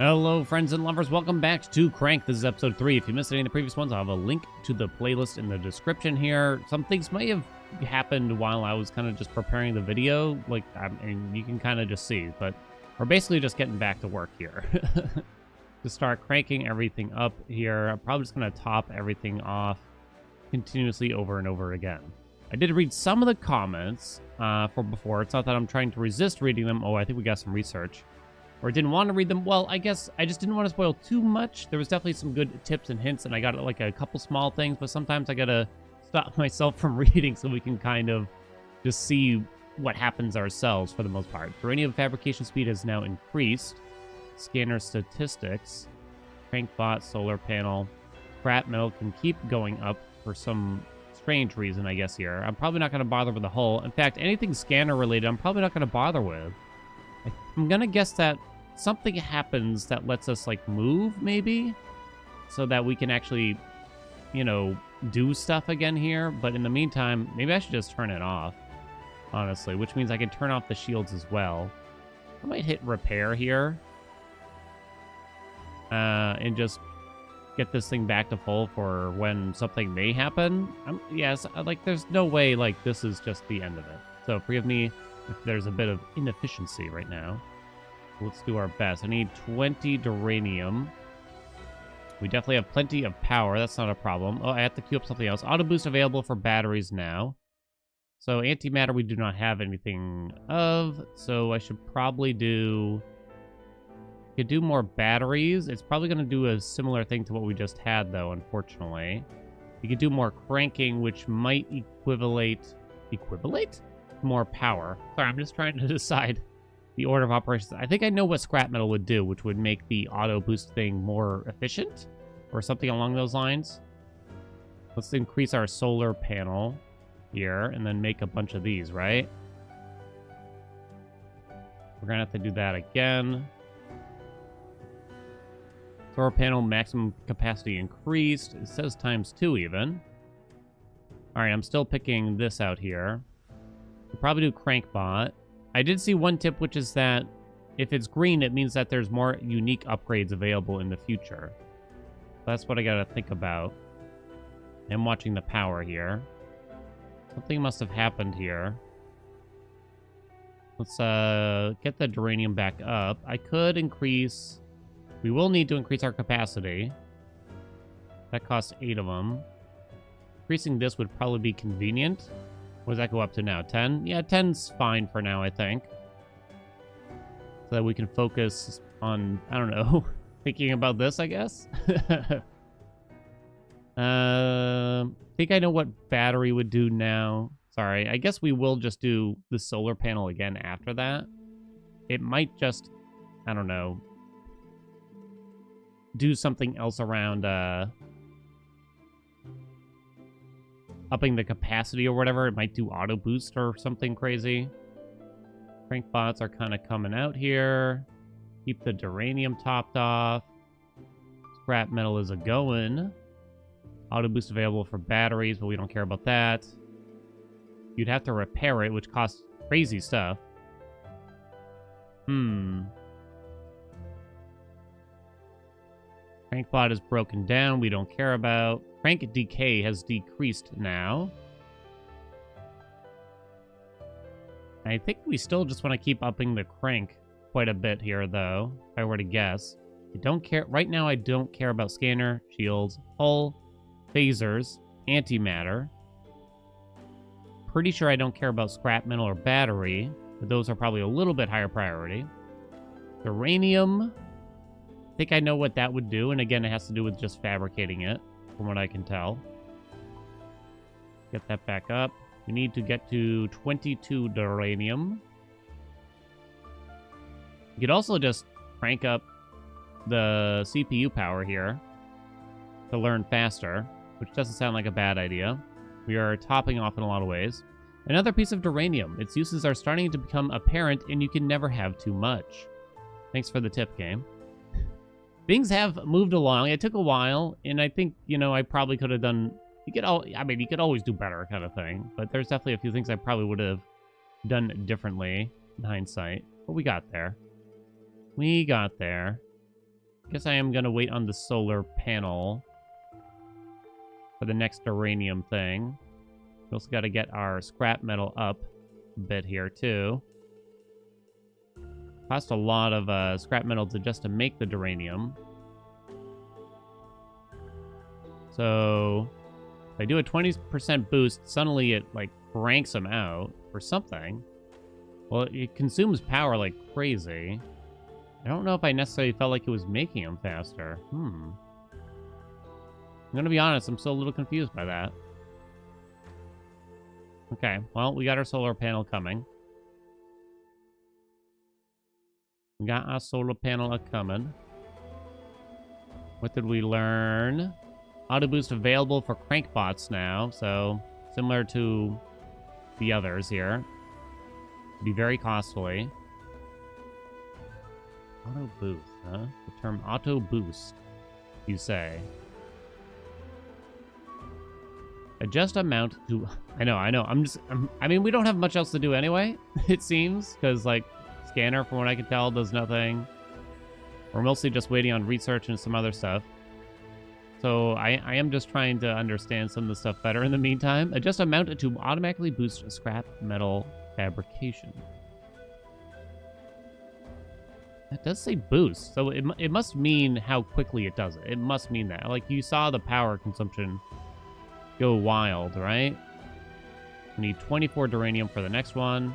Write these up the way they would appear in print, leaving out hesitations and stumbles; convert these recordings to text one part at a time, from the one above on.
Hello, friends and lovers. Welcome back to Crank. This is episode 3. If you missed any of the previous ones, I'll have a link to the playlist in the description here. Some things may have happened while I was kind of just preparing the video. And you can kind of just see, but we're basically just getting back to work here. To start cranking everything up here, I'm probably just going to top everything off continuously over and over again. I did read some of the comments for before. It's not that I'm trying to resist reading them. Oh, I think we got some research. Or didn't want to read them. Well, I guess I just didn't want to spoil too much. There was definitely some good tips and hints, and I got like a couple small things, but sometimes I gotta stop myself from reading so we can kind of just see what happens ourselves for the most part. Duranium fabrication speed has now increased. Scanner statistics. Crankbot, solar panel. Scrap metal can keep going up for some strange reason, I guess, here. I'm probably not going to bother with the hull. In fact, anything scanner related, I'm probably not going to bother with. I'm going to guess that something happens that lets us, like, move, maybe? So that we can actually, you know, do stuff again here. But in the meantime, maybe I should just turn it off, honestly. Which means I can turn off the shields as well. I might hit repair here. And just get this thing back to full for when something may happen. Yes, like, there's no way, like, this is just the end of it. So forgive me if there's a bit of inefficiency right now. Let's do our best. I need 20 duranium. We definitely have plenty of power. That's not a problem. Oh, I have to queue up something else. Auto boost available for batteries now. So antimatter we do not have anything of. So I should probably do... Could do more batteries. It's probably going to do a similar thing to what we just had, though, unfortunately. You could do more cranking, which might equivalate more power. Sorry, I'm just trying to decide the order of operations. I think I know what scrap metal would do, which would make the auto boost thing more efficient or something along those lines. Let's increase our solar panel here and then make a bunch of these, right? We're going to have to do that again. Solar panel maximum capacity increased. It says ×2 even. All right, I'm still picking this out here. We'll probably do crankbot. I did see one tip, which is that if it's green, it means that there's more unique upgrades available in the future. That's what I gotta think about. I'm watching the power here. Something must have happened here. Let's get the duranium back up. I could increase... We will need to increase our capacity. That costs 8 of them. Increasing this would probably be convenient. What does that go up to now? 10? Yeah, 10's fine for now, I think. So that we can focus on, I don't know, thinking about this, I guess. I think I know what battery would do now. Sorry, I guess we will just do the solar panel again after that. It might just, I don't know, do something else around upping the capacity or whatever. It might do auto boost or something crazy. Crankbots are kind of coming out here. Keep the duranium topped off. Scrap metal is a-going. Auto boost available for batteries, but we don't care about that. You'd have to repair it, which costs crazy stuff. Crankbot is broken down. We don't care about. Crank decay has decreased now. I think we still just want to keep upping the crank quite a bit here, though, if I were to guess. I don't care. Right now, I don't care about scanner, shields, hull, phasers, antimatter. Pretty sure I don't care about scrap metal or battery, but those are probably a little bit higher priority. Uranium. I think I know what that would do, and again, it has to do with just fabricating it, from what I can tell. Get that back up. We need to get to 22 duranium. You could also just crank up the CPU power here to learn faster, which doesn't sound like a bad idea. We are topping off in a lot of ways. Another piece of duranium. Its uses are starting to become apparent, and you can never have too much. Thanks for the tip, game. Things have moved along. It took a while, and I think, you know, I probably could have done... you could always do better kind of thing, but there's definitely a few things I probably would have done differently in hindsight. But we got there. We got there. Guess I am gonna wait on the solar panel for the next uranium thing. We also got to get our scrap metal up a bit here too. Cost a lot of scrap metal just to make the duranium. So if I do a 20% boost, suddenly it like cranks them out or something. Well, it consumes power like crazy. I don't know if I necessarily felt like it was making them faster. I'm gonna be honest, I'm still a little confused by that. Okay, well, we got our solar panel coming. We got our solar panel coming. What did we learn? Auto boost available for crankbots now, so similar to the others here. Be very costly. Auto boost, huh? The term auto boost, you say. Adjust amount to... I know. I mean, we don't have much else to do anyway, it seems, because, like, scanner, from what I can tell, does nothing. We're mostly just waiting on research and some other stuff. So I am just trying to understand some of the stuff better in the meantime. Adjust amount to automatically boost scrap metal fabrication. That does say boost, so it must mean how quickly it does it. It must mean that. Like, you saw the power consumption go wild, right? We need 24 duranium for the next one.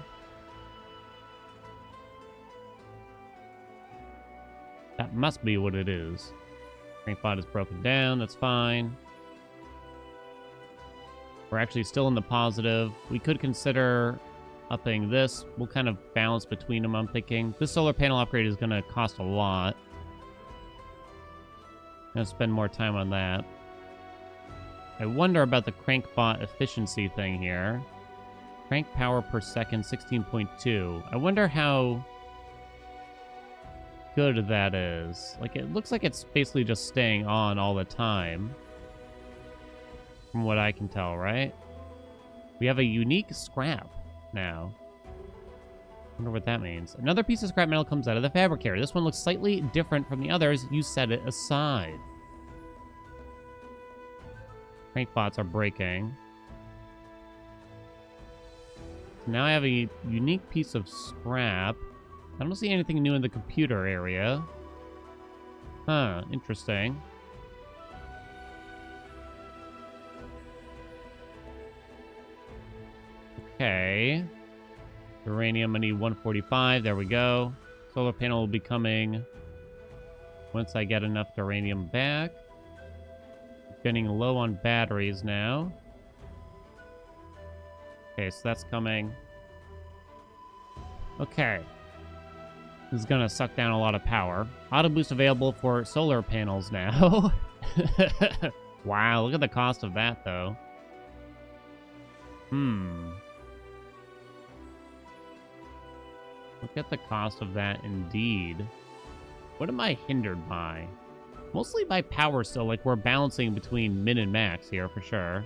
That must be what it is. Crankbot is broken down, that's fine. We're actually still in the positive. We could consider upping this. We'll kind of balance between them, I'm thinking. This solar panel upgrade is going to cost a lot. Gonna spend more time on that. I wonder about the crankbot efficiency thing here. Crank power per second, 16.2. I wonder how good that is. Like, it looks like it's basically just staying on all the time. From what I can tell, right? We have a unique scrap now. Wonder what that means. Another piece of scrap metal comes out of the fabricator. This one looks slightly different from the others. You set it aside. Crankbots are breaking. So now I have a unique piece of scrap. I don't see anything new in the computer area. Huh, interesting. Okay. Uranium, I need 145. There we go. Solar panel will be coming once I get enough uranium back. Getting low on batteries now. Okay, so that's coming. Okay. This is gonna suck down a lot of power. Auto boost available for solar panels now. Wow, look at the cost of that, though. Look at the cost of that, indeed. What am I hindered by? Mostly by power still, like we're balancing between min and max here, for sure.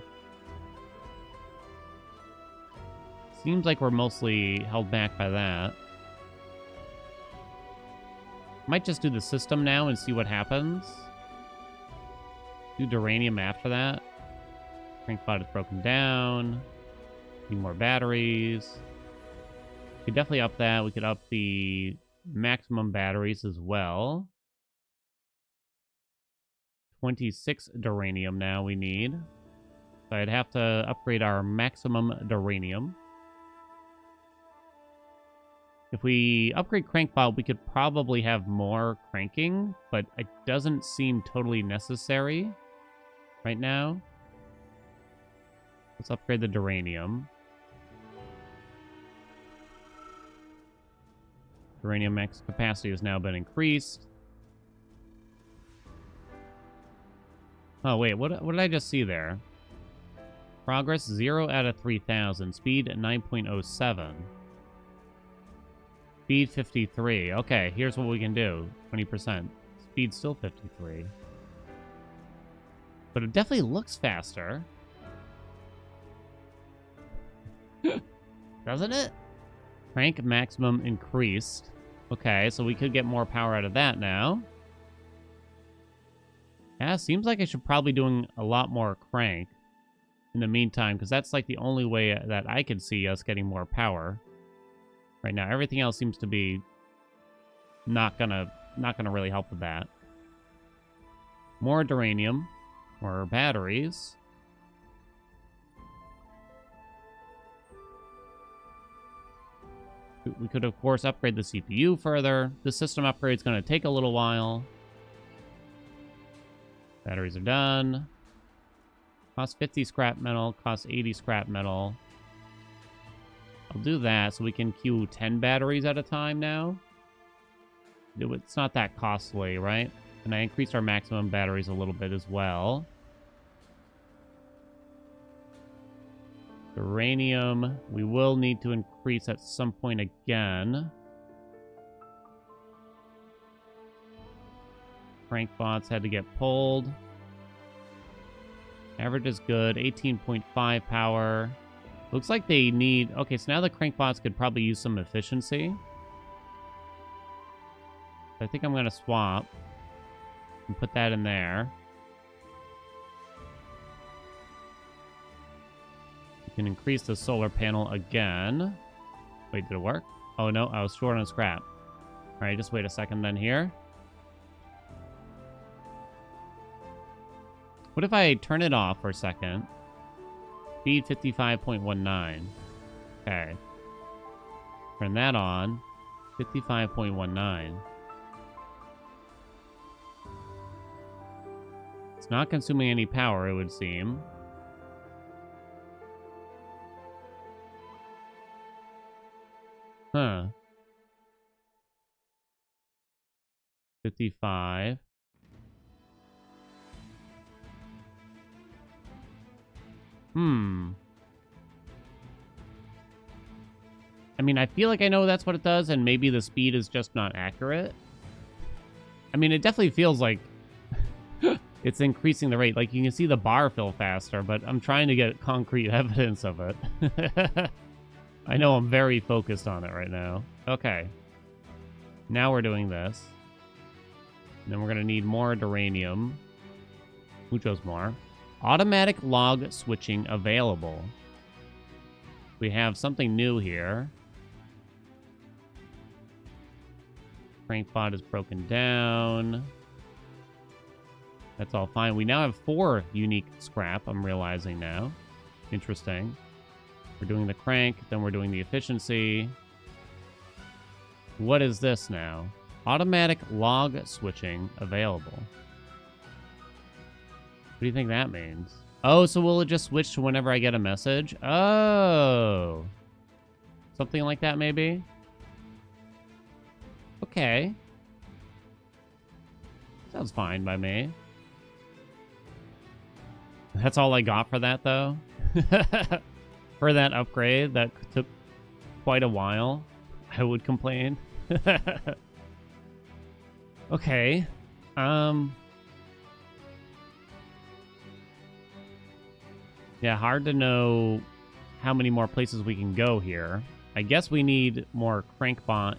Seems like we're mostly held back by that. Might just do the system now and see what happens. Do duranium after that. Crankbot is broken down. Need more batteries. We could definitely up that. We could up the maximum batteries as well. 26 duranium now we need. So I'd have to upgrade our maximum duranium. If we upgrade Crankbot, we could probably have more cranking, but it doesn't seem totally necessary right now. Let's upgrade the duranium. Duranium max capacity has now been increased. Oh, wait, what did I just see there? Progress 0 out of 3,000. Speed 9.07. Speed 53. Okay, here's what we can do. 20%. Speed still 53. But it definitely looks faster. Doesn't it? Crank maximum increased. Okay, so we could get more power out of that now. Yeah, seems like I should probably doing a lot more crank in the meantime, because that's like the only way that I could see us getting more power. Right now, everything else seems to be not gonna really help with that. More duranium, more batteries. We could, of course, upgrade the CPU further. The system upgrade is going to take a little while. Batteries are done. Cost 50 scrap metal, cost 80 scrap metal. I'll do that so we can queue 10 batteries at a time now. It's not that costly, right? And I increased our maximum batteries a little bit as well. Uranium, we will need to increase at some point again. Crank bots had to get pulled. Average is good. 18.5 power. Looks like they need... Okay, so now the crank bots could probably use some efficiency. I think I'm going to swap and put that in there. We can increase the solar panel again. Wait, did it work? Oh, no, I was short on scrap. All right, just wait a second then here. What if I turn it off for a second? Speed 55.19. Okay. Turn that on. 55.19. It's not consuming any power, it would seem. Huh. 55. I mean, I feel like I know that's what it does, and maybe the speed is just not accurate. I mean, it definitely feels like it's increasing the rate. Like, you can see the bar fill faster, but I'm trying to get concrete evidence of it. I know I'm very focused on it right now. Okay. Now we're doing this. And then we're going to need more duranium. Muchos more. Automatic log switching available. We have something new here. Crankbot is broken down. That's all fine. We now have 4 unique scrap, I'm realizing now. Interesting. We're doing the crank, then we're doing the efficiency. What is this now? Automatic log switching available. What do you think that means? Oh, so will it just switch to whenever I get a message? Oh. Something like that, maybe? Okay. Sounds fine by me. That's all I got for that, though. For that upgrade that took quite a while, I would complain. Okay. Yeah, hard to know how many more places we can go here. I guess we need more crankbot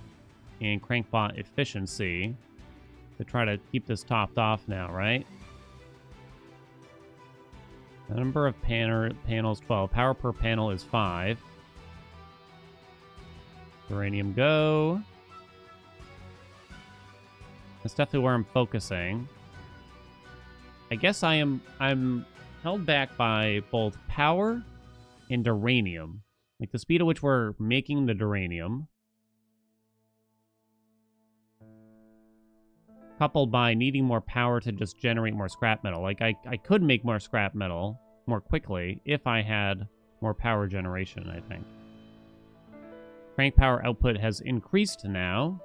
and crankbot efficiency to try to keep this topped off now, right? The number of panels, 12. Power per panel is 5. Uranium go. That's definitely where I'm focusing. I guess I'm held back by both power and duranium. Like the speed at which we're making the duranium. Coupled by needing more power to just generate more scrap metal. Like, I could make more scrap metal more quickly if I had more power generation, I think. Crank power output has increased now.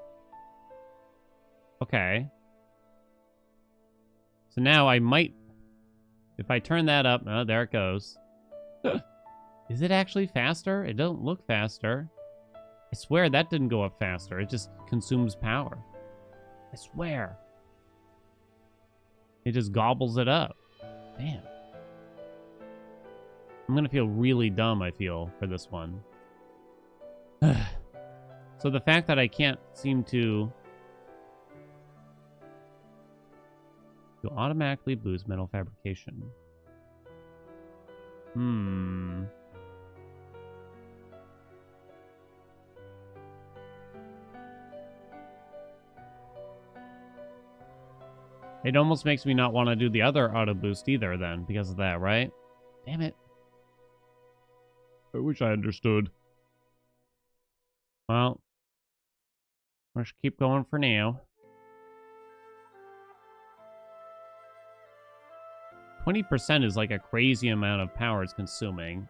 Okay. So now I might... If I turn that up... Oh, there it goes. Is it actually faster? It doesn't look faster. I swear that didn't go up faster. It just consumes power. I swear. It just gobbles it up. Damn. I'm gonna feel really dumb, I feel, for this one. So the fact that I can't seem to to automatically boost metal fabrication. It almost makes me not want to do the other auto boost either then, because of that, right? Damn it. I wish I understood. Well, let's keep going for now. 20% is like a crazy amount of power it's consuming.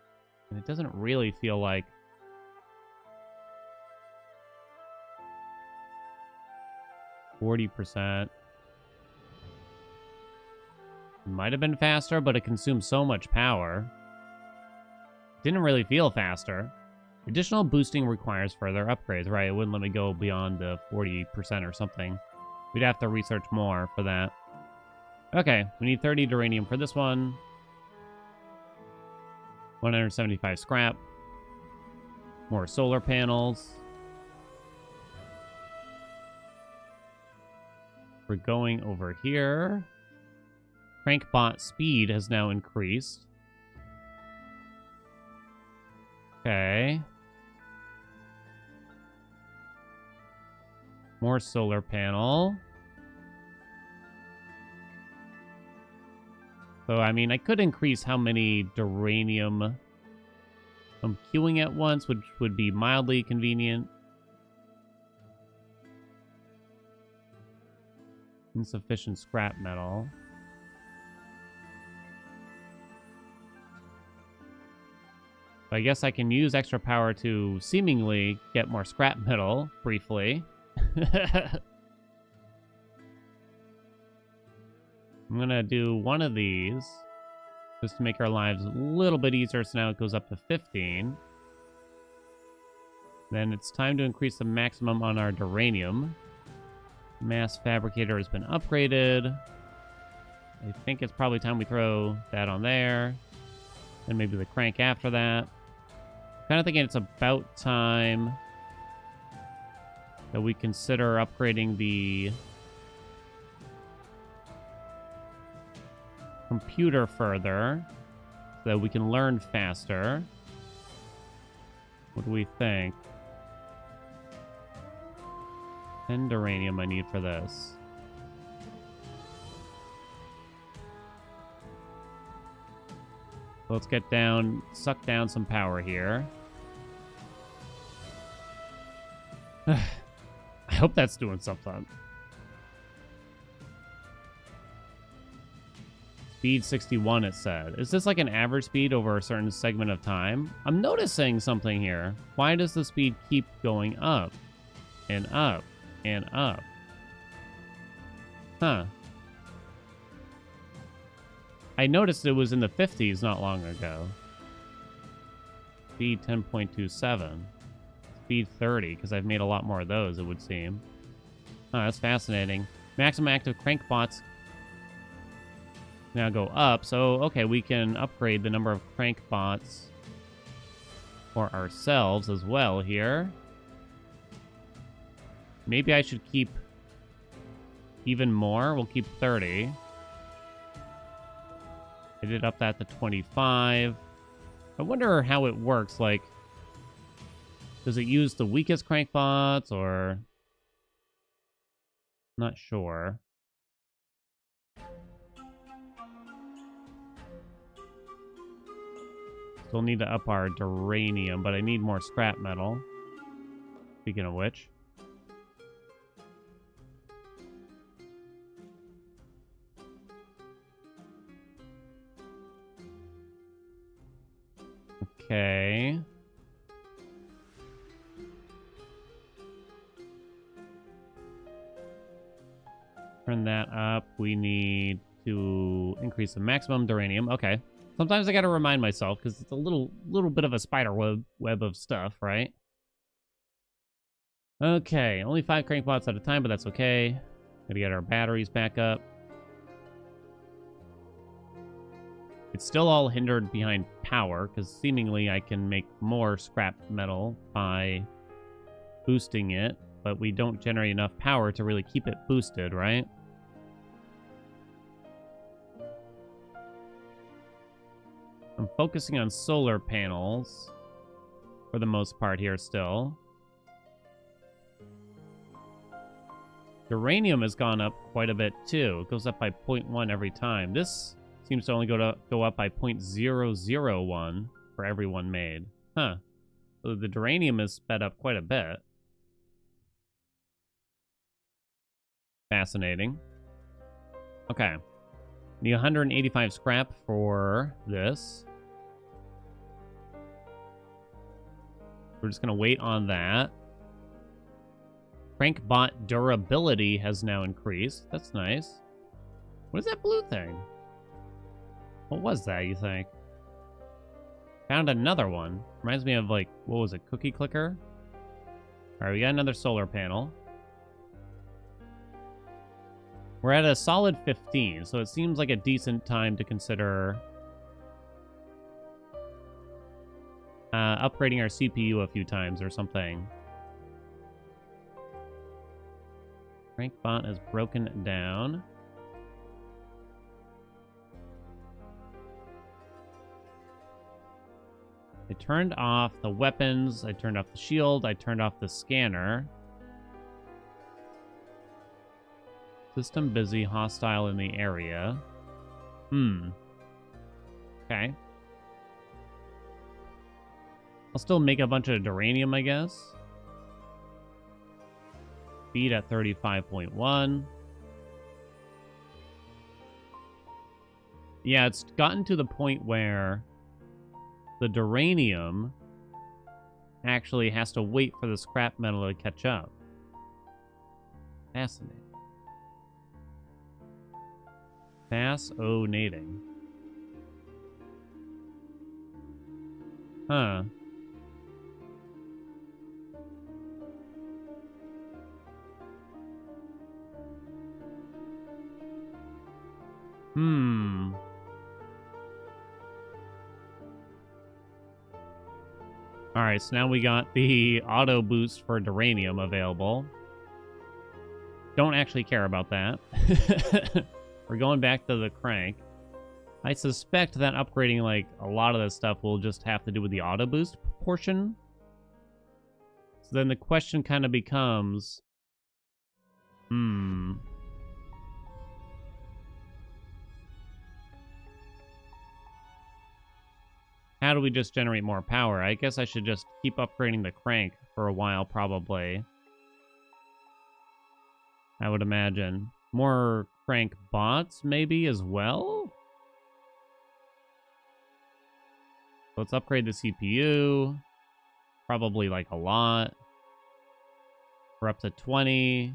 And it doesn't really feel like... %40. It might have been faster, but it consumed so much power. Didn't really feel faster. Additional boosting requires further upgrades, right? It wouldn't let me go beyond the 40% or something. We'd have to research more for that. Okay, we need 30 duranium for this one. 175 scrap. More solar panels. We're going over here. Crankbot speed has now increased. Okay. More solar panel. So, I mean, I could increase how many duranium I'm queuing at once, which would be mildly convenient. Insufficient scrap metal. I guess I can use extra power to seemingly get more scrap metal, briefly. I'm gonna do one of these, just to make our lives a little bit easier, so now it goes up to 15. Then it's time to increase the maximum on our duranium. Mass fabricator has been upgraded. I think it's probably time we throw that on there. And maybe the crank after that. Kind of thinking it's about time that we consider upgrading the computer further so that we can learn faster. What do we think? 10 duranium I need for this. Let's get down, suck down some power here. I hope that's doing something. Speed 61, it said. Is this like an average speed over a certain segment of time? I'm noticing something here. Why does the speed keep going up and up and up? Huh. I noticed it was in the 50s not long ago. Speed 10.27. Speed 30, because I've made a lot more of those, it would seem. Oh, that's fascinating. Maximum active crankbots now go up. So, okay, we can upgrade the number of crankbots for ourselves as well here. Maybe I should keep even more. We'll keep 30. I did up that to 25. I wonder how it works. Like, does it use the weakest crankbots or... Not sure. Still need to up our duranium, but I need more scrap metal. Speaking of which. Okay. Turn that up. We need to increase the maximum duranium. Okay. Sometimes I gotta remind myself because it's a little bit of a spider web of stuff, right? Okay, only 5 crankpots at a time, but that's okay. Gotta get our batteries back up. It's still all hindered behind power, because seemingly I can make more scrap metal by boosting it, but we don't generate enough power to really keep it boosted, right? I'm focusing on solar panels for the most part here still. Duranium has gone up quite a bit too. It goes up by 0.1 every time. This seems to only go up by 0.001 for every one made. Huh. So the duranium is sped up quite a bit. Fascinating. Okay. Need 185 scrap for this. We're just going to wait on that. Crankbot durability has now increased. That's nice. What is that blue thing? What was that, you think? Found another one. Reminds me of, like, what was it? Cookie clicker? All right, we got another solar panel. We're at a solid 15, so it seems like a decent time to consider upgrading our CPU a few times or something. Crankbot is broken down. I turned off the weapons, I turned off the shield, I turned off the scanner. System busy, hostile in the area. Okay. I'll still make a bunch of duranium, I guess. Speed at 35.1. Yeah, it's gotten to the point where the duranium actually has to wait for the scrap metal to catch up. Fascinating. Fascinating. Huh. Alright, so now we got the auto boost for duranium available. Don't actually care about that. We're going back to the crank. I suspect that upgrading, like, a lot of this stuff will just have to do with the auto boost portion. So then the question kind of becomes... How do we just generate more power? I guess I should just keep upgrading the crank for a while, probably. I would imagine. More crank bots, maybe, as well? Let's upgrade the CPU. Probably, like, a lot. We're up to 20.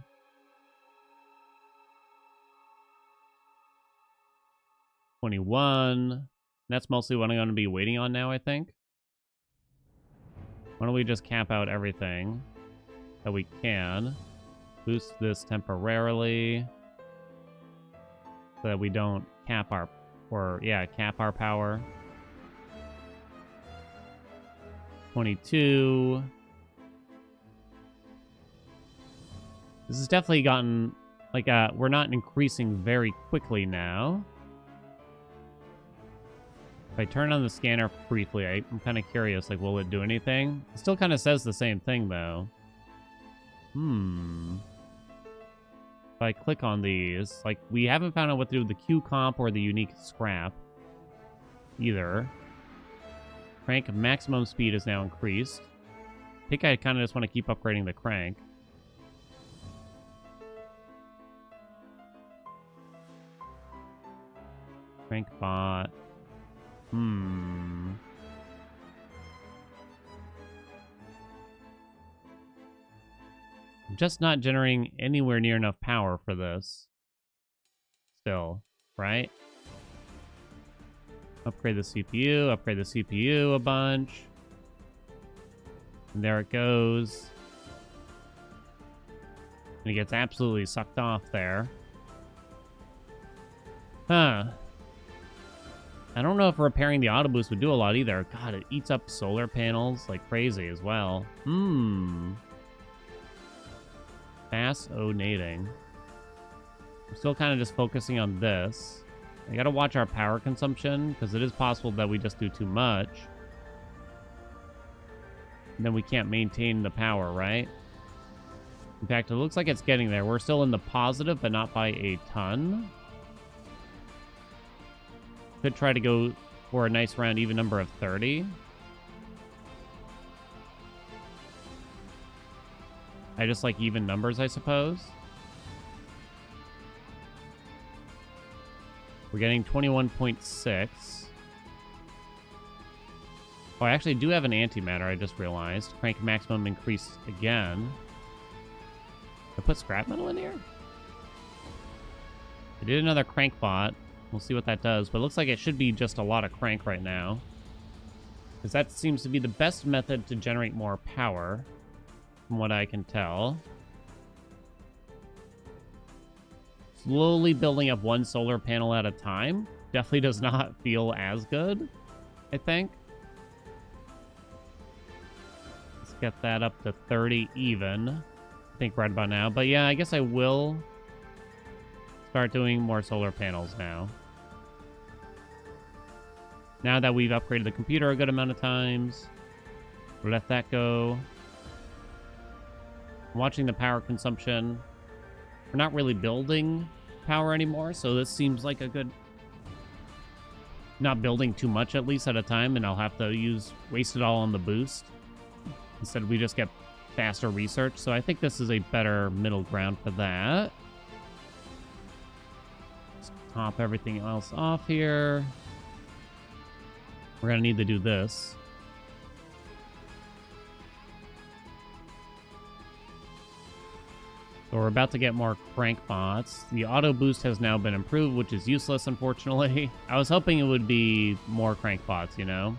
21. That's mostly what I'm going to be waiting on now, I think. Why don't we just cap out everything that we can. Boost this temporarily so that we don't cap our, cap our power. 22. This has definitely gotten, like, we're not increasing very quickly now. If I turn on the scanner briefly, I'm kind of curious, like, will it do anything? It still kind of says the same thing, though. If I click on these, like, we haven't found out what to do with the Q comp or the unique scrap either. Crank maximum speed is now increased. I think I kind of just want to keep upgrading the crank. Crank bot. I'm just not generating anywhere near enough power for this. Still, right? Upgrade the CPU a bunch. And there it goes. And it gets absolutely sucked off there. Huh. I don't know if repairing the auto boost would do a lot either. God, it eats up solar panels like crazy as well. Fascinating. I'm still kind of just focusing on this. I gotta watch our power consumption, because it is possible that we just do too much. And then we can't maintain the power, right? In fact, it looks like it's getting there. We're still in the positive, but not by a ton. Could try to go for a nice round even number of 30. I just like even numbers, I suppose. We're getting 21.6. Oh, I actually do have an antimatter, I just realized. Crank maximum increase again. I put scrap metal in here? I did another crank bot. We'll see what that does, but it looks like it should be just a lot of crank right now. Because that seems to be the best method to generate more power, from what I can tell. Slowly building up one solar panel at a time definitely does not feel as good, I think. Let's get that up to 30 even, I think right about now. But yeah, I guess I will start doing more solar panels now. Now that we've upgraded the computer a good amount of times, we'll let that go. I'm watching the power consumption. We're not really building power anymore, so this seems like a good... Not building too much, at least, at a time, and I'll have to waste it all on the boost. Instead, we just get faster research, so I think this is a better middle ground for that. Let's top everything else off here. We're gonna need to do this. So we're about to get more crank bots. The auto boost has now been improved, which is useless, unfortunately. I was hoping it would be more crank bots, you know?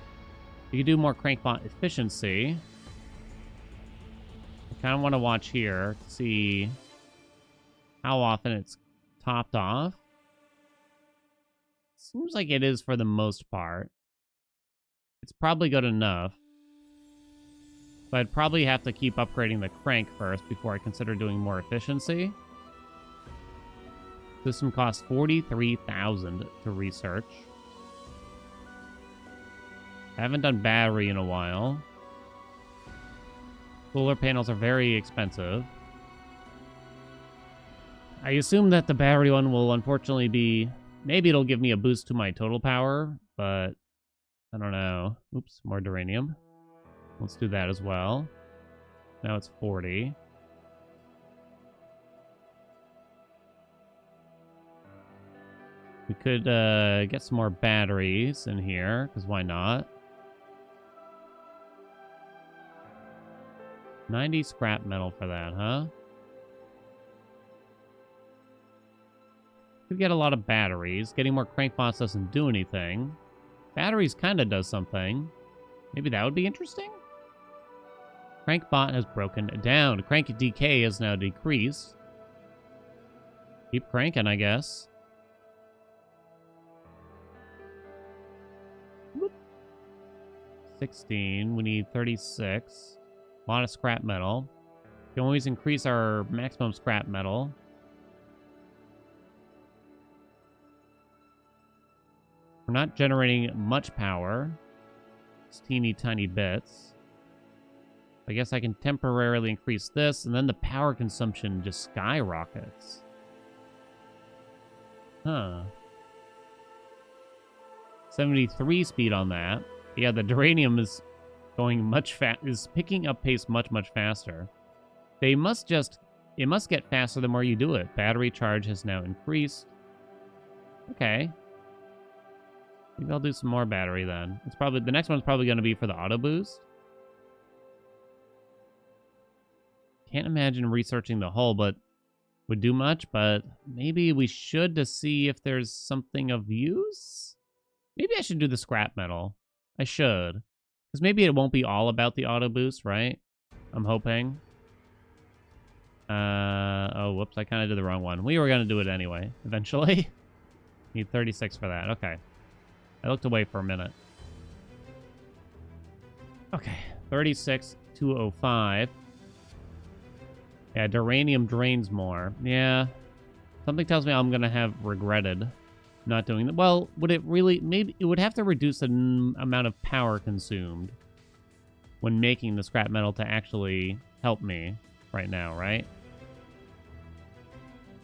You could do more crank bot efficiency. I kind of want to watch here to see how often it's topped off. Seems like it is for the most part. It's probably good enough. But I'd probably have to keep upgrading the crank first before I consider doing more efficiency. System costs 43,000 to research. I haven't done battery in a while. Solar panels are very expensive. I assume that the battery one will unfortunately be... Maybe it'll give me a boost to my total power, but I don't know. Oops, more duranium. Let's do that as well. Now it's 40. We could get some more batteries in here, because why not? 90 scrap metal for that, huh? Could get a lot of batteries. Getting more crank bots doesn't do anything. Batteries kind of does something. Maybe that would be interesting? Crank bot has broken down. Crank decay has now decreased. Keep cranking, I guess. Whoop. 16. We need 36. A lot of scrap metal. We can always increase our maximum scrap metal. We're not generating much power. It's teeny tiny bits. I guess I can temporarily increase this, and then the power consumption just skyrockets. Huh. 73 speed on that. Yeah, the duranium is going is picking up pace much faster. It must get faster the more you do it. Battery charge has now increased. Okay. Maybe I'll do some more battery then. The next one's probably going to be for the auto boost. Can't imagine researching the hull, but would do much. But maybe we should to see if there's something of use. Maybe I should do the scrap metal. I should, because maybe it won't be all about the auto boost, right? I'm hoping. Oh, whoops! I kind of did the wrong one. We were gonna do it anyway. Eventually, need 36 for that. Okay, I looked away for a minute. Okay, 36 205. Yeah, duranium drains more. Yeah. Something tells me I'm going to have regretted Not doing that. Well, would it really... Maybe it would have to reduce the amount of power consumed when making the scrap metal to actually help me right now, right?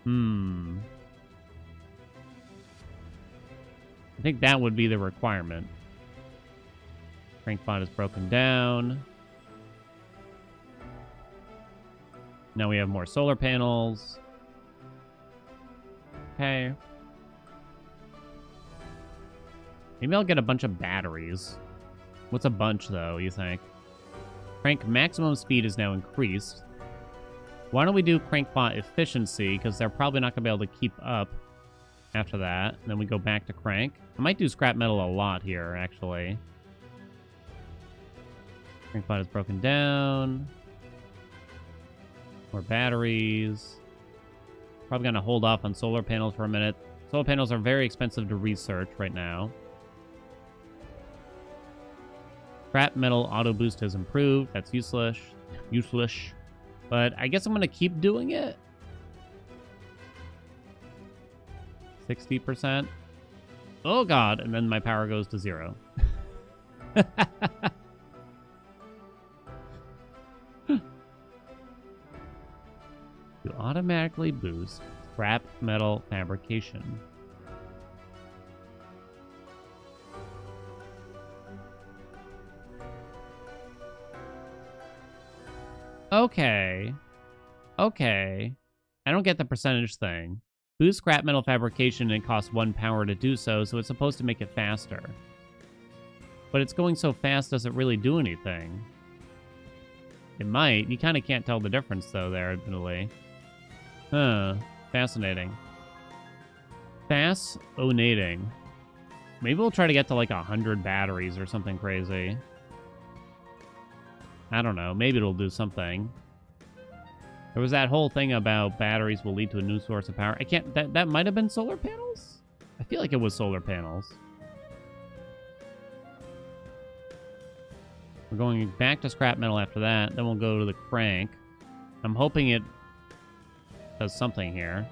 I think that would be the requirement. Crankpot is broken down. Now we have more solar panels. Okay. Maybe I'll get a bunch of batteries. What's a bunch, though, you think? Crank maximum speed is now increased. Why don't we do crankpot efficiency? Because they're probably not going to be able to keep up after that. And then we go back to crank. I might do scrap metal a lot here, actually. Crankpot is broken down. More batteries. Probably going to hold off on solar panels for a minute. Solar panels are very expensive to research right now. Scrap metal auto boost has improved. That's useless. Useless. But I guess I'm going to keep doing it. 60%. Oh, God. And then my power goes to 0. To automatically boost scrap metal fabrication. Okay. Okay. I don't get the percentage thing. Boost scrap metal fabrication and it costs 1 power to do so, so it's supposed to make it faster. But it's going so fast, does it really do anything? It might. You kind of can't tell the difference, though, there, admittedly. Huh. Fascinating. Fascinating. Maybe we'll try to get to, like, 100 batteries or something crazy. I don't know. Maybe it'll do something. There was that whole thing about batteries will lead to a new source of power. I can't... That might have been solar panels? I feel like it was solar panels. We're going back to scrap metal after that. Then we'll go to the crank. I'm hoping it does something here.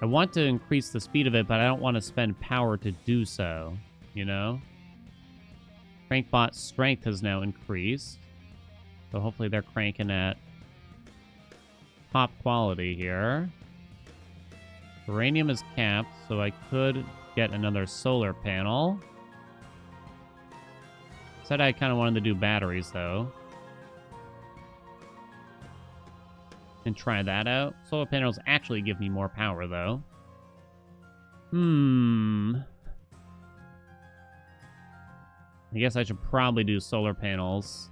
I want to increase the speed of it, but I don't want to spend power to do so. You know? Crankbot strength has now increased. So hopefully they're cranking at top quality here. Uranium is capped, so I could get another solar panel. Said I kind of wanted to do batteries, though. And try that out. Solar panels actually give me more power, though. I guess I should probably do solar panels.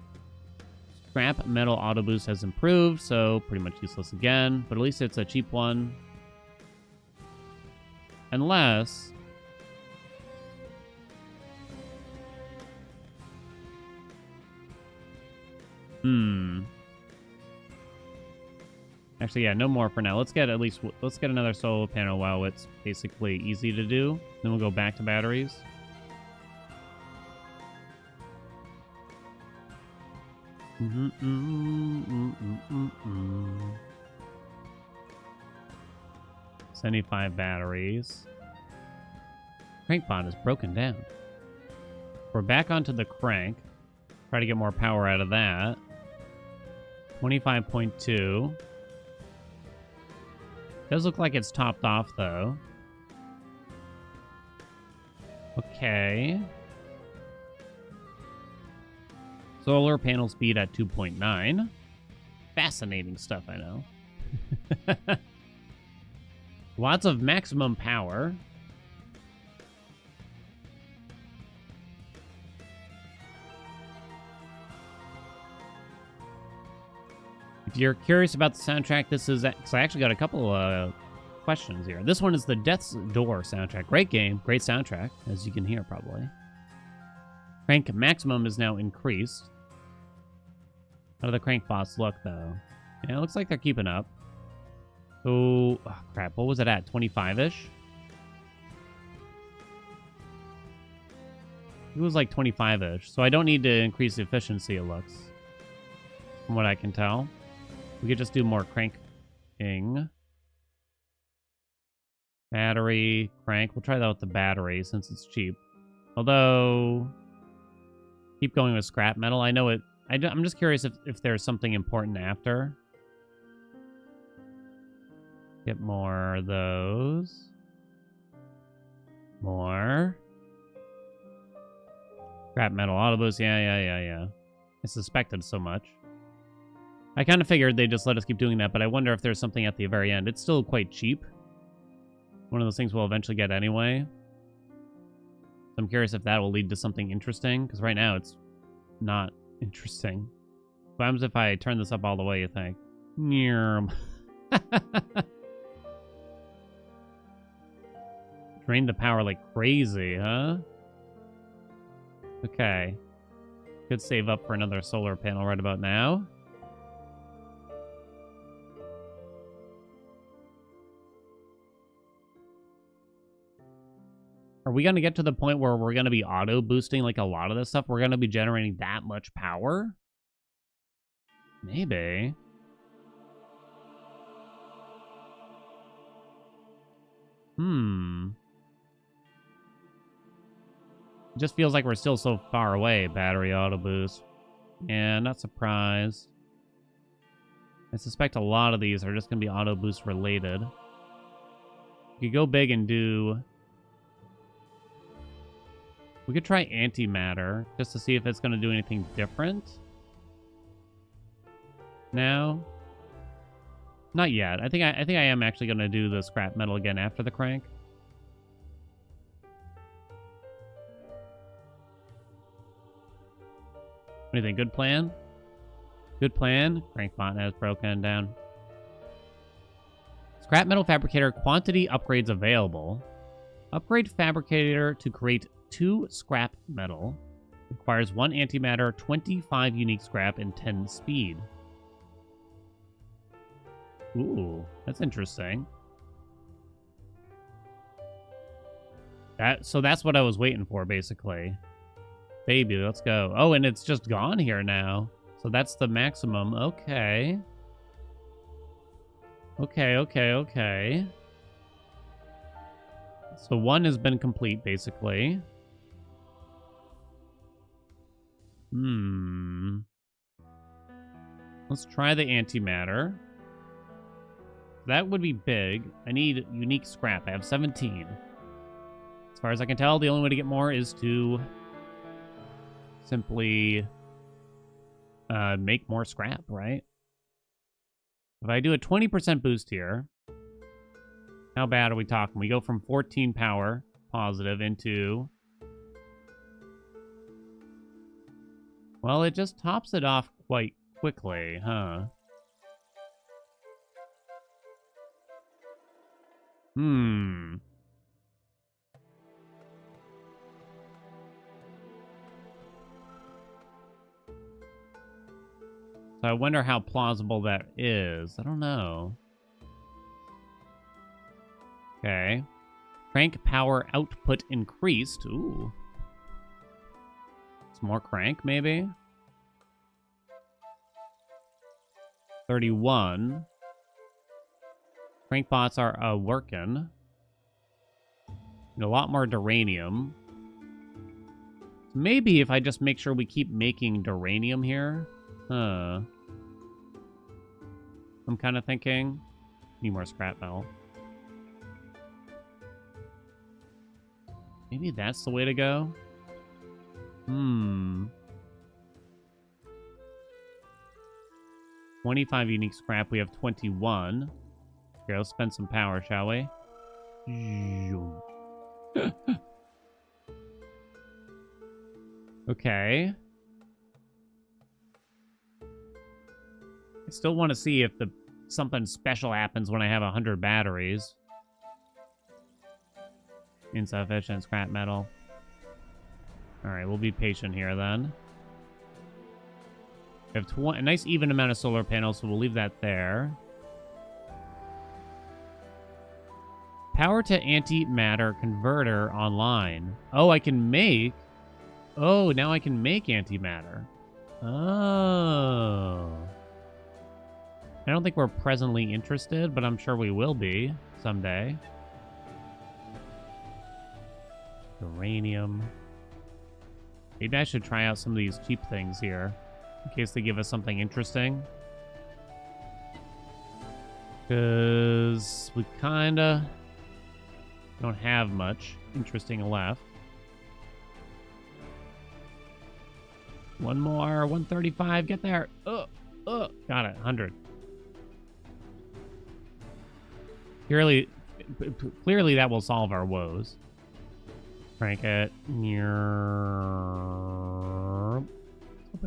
Scrap metal auto boost has improved, so pretty much useless again. But at least it's a cheap one. Unless... Actually, yeah, no more for now. Let's get another solar panel while it's basically easy to do. Then we'll go back to batteries. Mm-hmm. 75 batteries. Crankbot is broken down. We're back onto the crank. Try to get more power out of that. 25.2. Does look like it's topped off, though. Okay. Solar panel speed at 2.9. Fascinating stuff, I know. Lots of maximum power. If you're curious about the soundtrack, this is... Because I actually got a couple questions here. This one is the Death's Door soundtrack. Great game. Great soundtrack, as you can hear, probably. Crank maximum is now increased. How do the crank bots look, though? Yeah, it looks like they're keeping up. Oh, crap. What was it at? 25-ish? It was like 25-ish. So I don't need to increase the efficiency, it looks. From what I can tell. We could just do more cranking. Battery, crank. We'll try that with the battery since it's cheap. Although, keep going with scrap metal. I know it. I'm just curious if there's something important after. Get more of those. More. Scrap metal, auto boost. Yeah. I suspected so much. I kind of figured they'd just let us keep doing that, but I wonder if there's something at the very end. It's still quite cheap. One of those things we'll eventually get anyway. So I'm curious if that will lead to something interesting, because right now it's not interesting. What happens if I turn this up all the way, you think? Drain the power like crazy, huh? Okay. Could save up for another solar panel right about now. Are we going to get to the point where we're going to be auto-boosting like a lot of this stuff? We're going to be generating that much power? Maybe. It just feels like we're still so far away, battery auto-boost. Yeah, not surprised. I suspect a lot of these are just going to be auto-boost related. We could go big and do... We could try Antimatter, just to see if it's going to do anything different. Now? Not yet. I think I am actually going to do the scrap metal again after the crank. What do you think? Good plan? Good plan. Crank bot has broken down. Scrap metal fabricator quantity upgrades available. Upgrade fabricator to create 2 scrap metal. Requires 1 antimatter, 25 unique scrap, and 10 speed. Ooh, that's interesting. So that's what I was waiting for, basically. Baby, let's go. Oh, and it's just gone here now. So that's the maximum. Okay. Okay. So 1 has been complete, basically. Let's try the antimatter. That would be big. I need unique scrap. I have 17. As far as I can tell, the only way to get more is to simply make more scrap, right? If I do a 20% boost here, how bad are we talking? We go from 14 power positive into... Well, it just tops it off quite quickly, huh? So I wonder how plausible that is. I don't know. Okay. Crank power output increased. Ooh. Some more crank, maybe? 31. Crank bots are working. And a lot more duranium. So maybe if I just make sure we keep making duranium here. Huh. I'm kind of thinking. Need more scrap metal. Maybe that's the way to go. 25 unique scrap. We have 21. Okay, let's spend some power, shall we? Okay. I still want to see if something special happens when I have 100 batteries. Insufficient scrap metal. Alright, we'll be patient here then. We have a nice even amount of solar panels, so we'll leave that there. Power to antimatter converter online. Oh, I can make... Oh, now I can make antimatter. Oh. I don't think we're presently interested, but I'm sure we will be someday. Uranium. Maybe I should try out some of these cheap things here, in case they give us something interesting. Because we kinda don't have much interesting left. One more, 135, get there. Got it, 100. Clearly that will solve our woes. Crank it. Hoping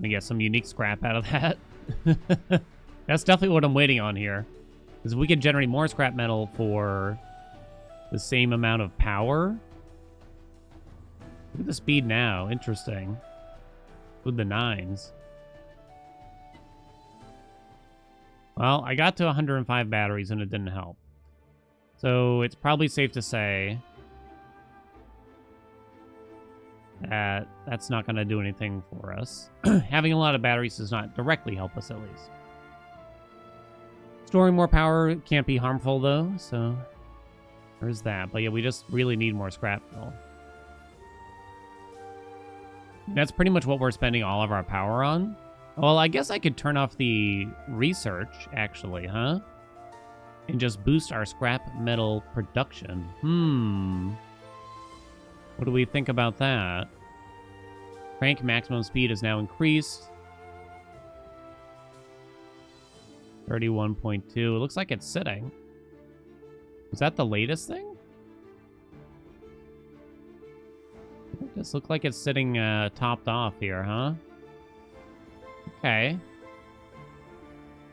to get some unique scrap out of that. That's definitely what I'm waiting on here. Because if we can generate more scrap metal for the same amount of power. Look at the speed now. Interesting. With the 9s. Well, I got to 105 batteries and it didn't help. So it's probably safe to say that that's not going to do anything for us. Having a lot of batteries does not directly help us, at least. Storing more power can't be harmful, though, so there's that. But yeah, we just really need more scrap metal. That's pretty much what we're spending all of our power on. Well, I guess I could turn off the research, actually, huh? And just boost our scrap metal production. What do we think about that? Crank maximum speed is now increased. 31.2. It looks like it's sitting. Was that the latest thing? It just looks like it's sitting topped off here, huh? Okay.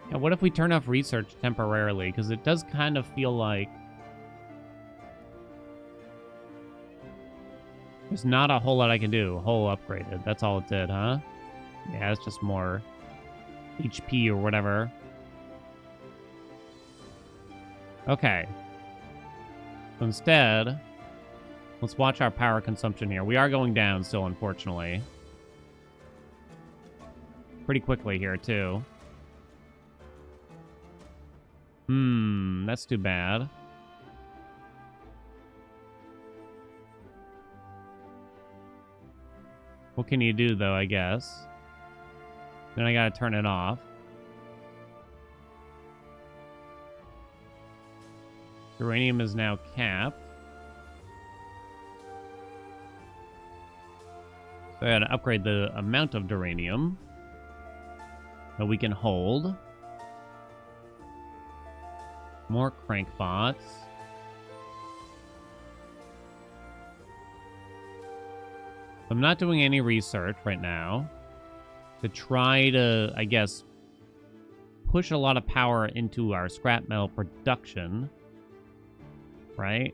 Yeah, what if we turn off research temporarily? Because it does kind of feel like there's not a whole lot I can do. Whole upgraded. That's all it did, huh? Yeah, it's just more HP or whatever. Okay. So instead, let's watch our power consumption here. We are going down still, unfortunately. Pretty quickly here, too. That's too bad. What can you do, though, I guess? Then I gotta turn it off. Uranium is now capped. So I gotta upgrade the amount of duranium that we can hold. More crank bots. I'm not doing any research right now to try to, I guess, push a lot of power into our scrap metal production. Right?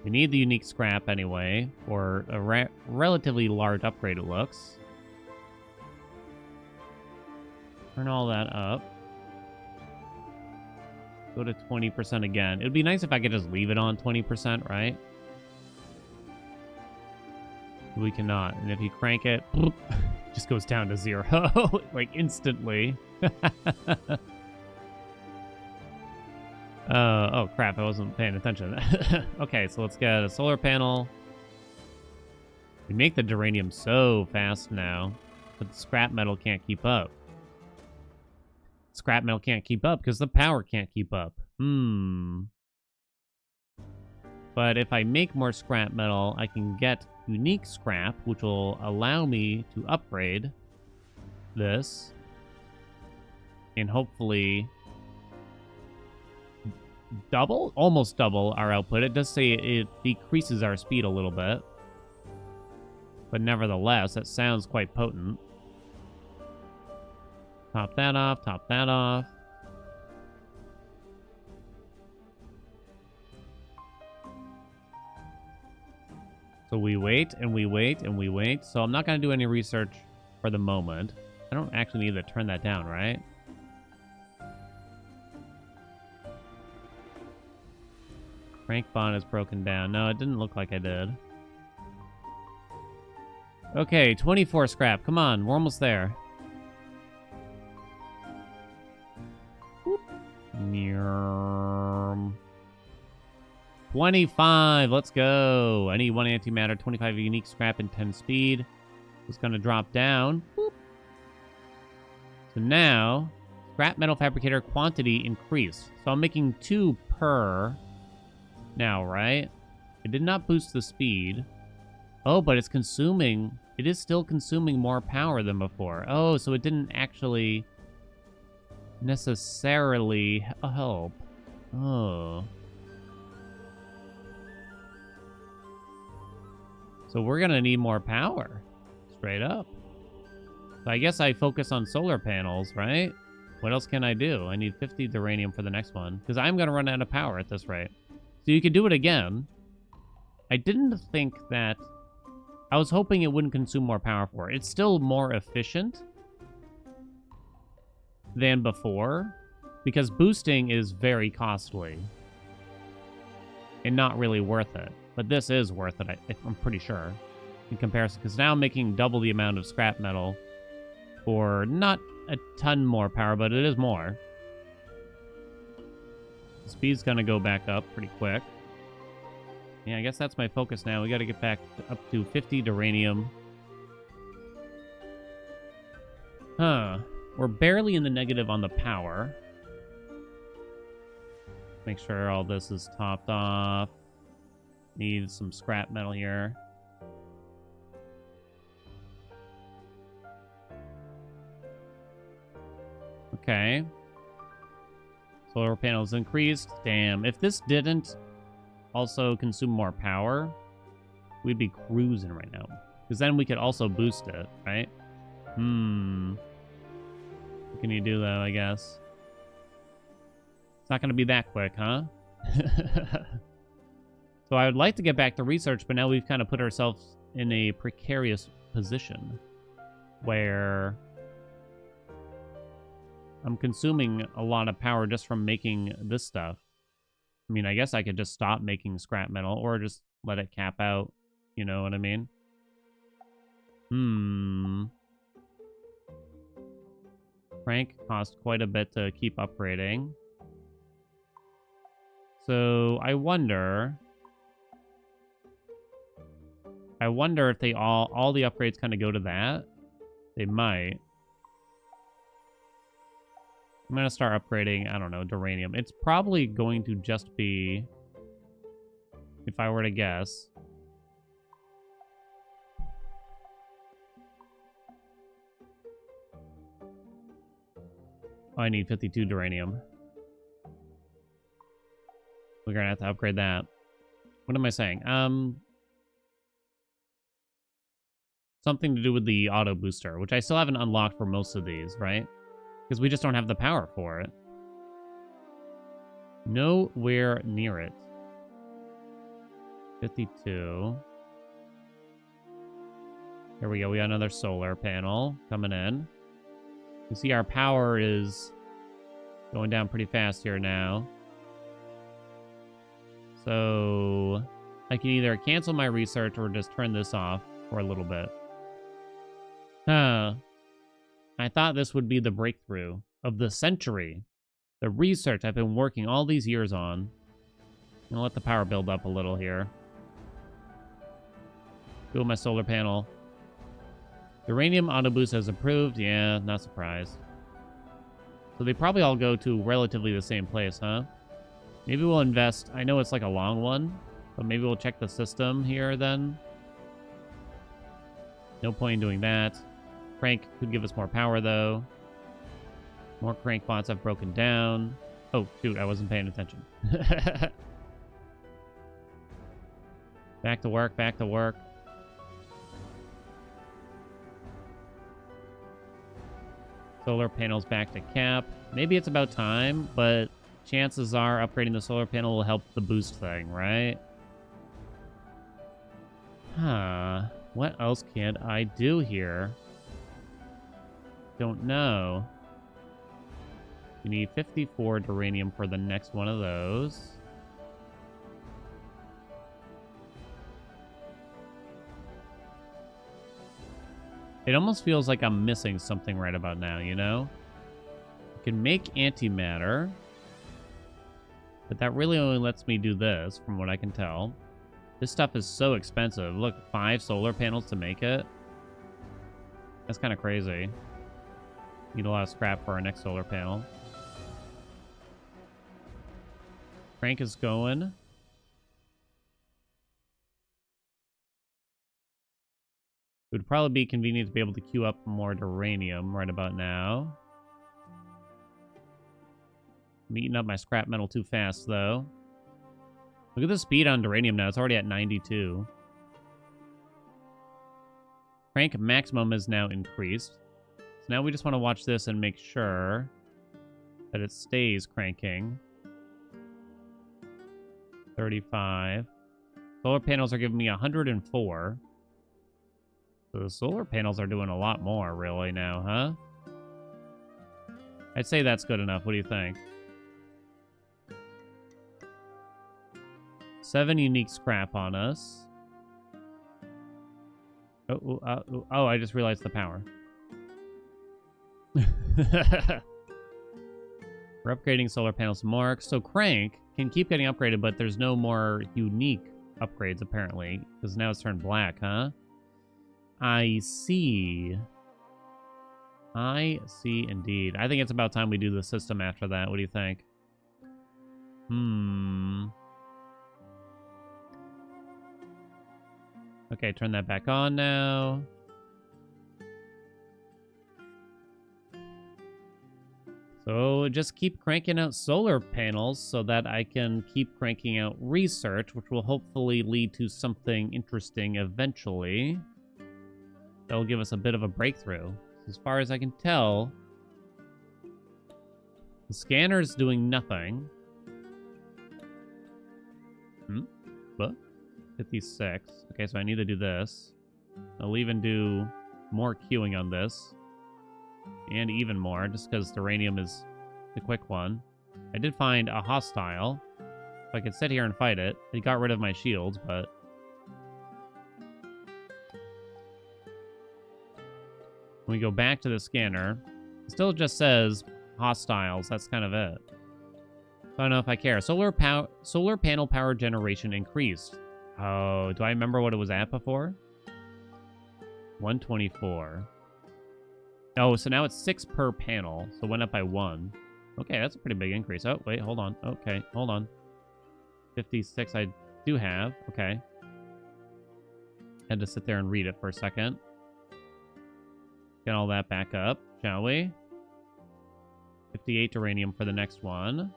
We need the unique scrap anyway for a relatively large upgrade, it looks. Turn all that up. Go to 20% again. It would be nice if I could just leave it on 20%, right? We cannot. And if you crank it, it just goes down to 0. Like, instantly. Oh, crap. I wasn't paying attention. Okay, so let's get a solar panel. We make the duranium so fast now, but the scrap metal can't keep up. Scrap metal can't keep up because the power can't keep up. But if I make more scrap metal, I can get unique scrap, which will allow me to upgrade this. And hopefully double? Almost double our output. It does say it decreases our speed a little bit. But nevertheless, that sounds quite potent. Top that off, top that off. So we wait, and we wait, and we wait. So I'm not going to do any research for the moment. I don't actually need to turn that down, right? Crank bond is broken down. No, it didn't look like I did. Okay, 24 scrap. Come on, we're almost there. 25. Let's go. I need 1 antimatter, 25 unique scrap, and 10 speed. It's going to drop down. Boop. So now, scrap metal fabricator quantity increased. So I'm making 2 per now, right? It did not boost the speed. Oh, but it's consuming... It is still consuming more power than before. Oh, so it didn't actually necessarily help. Oh. So we're going to need more power. Straight up. So I guess I focus on solar panels, right? What else can I do? I need 50 duranium for the next one. Because I'm going to run out of power at this rate. So you could do it again. I didn't think that... I was hoping it wouldn't consume more power for it. It's still more efficient than before, because boosting is very costly and not really worth it. But this is worth it, I'm pretty sure, in comparison, because now I'm making double the amount of scrap metal for not a ton more power, but it is more. The speed's going to go back up pretty quick. Yeah, I guess that's my focus now. We got to get back up to 50 duranium. Huh. We're barely in the negative on the power. Make sure all this is topped off. Need some scrap metal here. Okay. Solar panels increased. Damn. If this didn't also consume more power, we'd be cruising right now. Because then we could also boost it, right? Can you do that, I guess? It's not going to be that quick, huh? So I would like to get back to research, but now we've kind of put ourselves in a precarious position where I'm consuming a lot of power just from making this stuff. I mean, I guess I could just stop making scrap metal or just let it cap out. You know what I mean? Crank cost quite a bit to keep upgrading. So I wonder if they all the upgrades kind of go to that. They might. I'm going to start upgrading, I don't know, duranium. It's probably going to just be, if I were to guess, I need 52 duranium. We're going to have to upgrade that. What am I saying? Something to do with the auto booster, which I still haven't unlocked for most of these, right? Because we just don't have the power for it. Nowhere near it. 52. Here we go. We got another solar panel coming in. You see our power is going down pretty fast here now. So I can either cancel my research or just turn this off for a little bit. I thought this would be the breakthrough of the century. The research I've been working all these years on. I'll let the power build up a little here. Go with my solar panel. Uranium auto boost has improved. Yeah, not surprised. So they probably all go to relatively the same place, huh? Maybe we'll invest. I know it's like a long one, but maybe we'll check the system here then. No point in doing that. Crank could give us more power, though. More crank pots have broken down. Oh, shoot, I wasn't paying attention. Back to work, back to work. Solar panels back to cap. Maybe it's about time, but chances are upgrading the solar panel will help the boost thing, right? Huh. What else can I do here? Don't know. We need 54 duranium for the next one of those. It almost feels like I'm missing something right about now, you know? I can make antimatter. But that really only lets me do this, from what I can tell. This stuff is so expensive. Look, 5 solar panels to make it. That's kind of crazy. Need a lot of scrap for our next solar panel. Crank is going. It would probably be convenient to be able to queue up more duranium right about now. I'm eating up my scrap metal too fast, though. Look at the speed on duranium now. It's already at 92. Crank maximum is now increased. So now we just want to watch this and make sure that it stays cranking. 35. Solar panels are giving me 104. So the solar panels are doing a lot more, really, now, huh? I'd say that's good enough. What do you think? 7 unique scrap on us. Oh, I just realized the power. We're upgrading solar panels more. So Crank can keep getting upgraded, but there's no more unique upgrades, apparently. Because now it's turned black, huh? I see. I see indeed. I think it's about time we do the system after that. What do you think? Okay, turn that back on now. So just keep cranking out solar panels so that I can keep cranking out research, which will hopefully lead to something interesting eventually. That'll give us a bit of a breakthrough. As far as I can tell, the scanner's doing nothing. What? 56. Okay, so I need to do this. I'll even do more queuing on this. And even more, just because duranium is the quick one. I did find a hostile. If I could sit here and fight it. It got rid of my shields, but... when we go back to the scanner, it still just says hostiles. That's kind of it. I don't know if I care. Solar panel power generation increased. Oh, do I remember what it was at before? 124. Oh, so now it's 6 per panel. So it went up by 1. Okay, that's a pretty big increase. Oh, wait, hold on. Okay, hold on. 56 I do have. Okay. Had to sit there and read it for a second. Get all that back up, shall we? 58 duranium for the next one.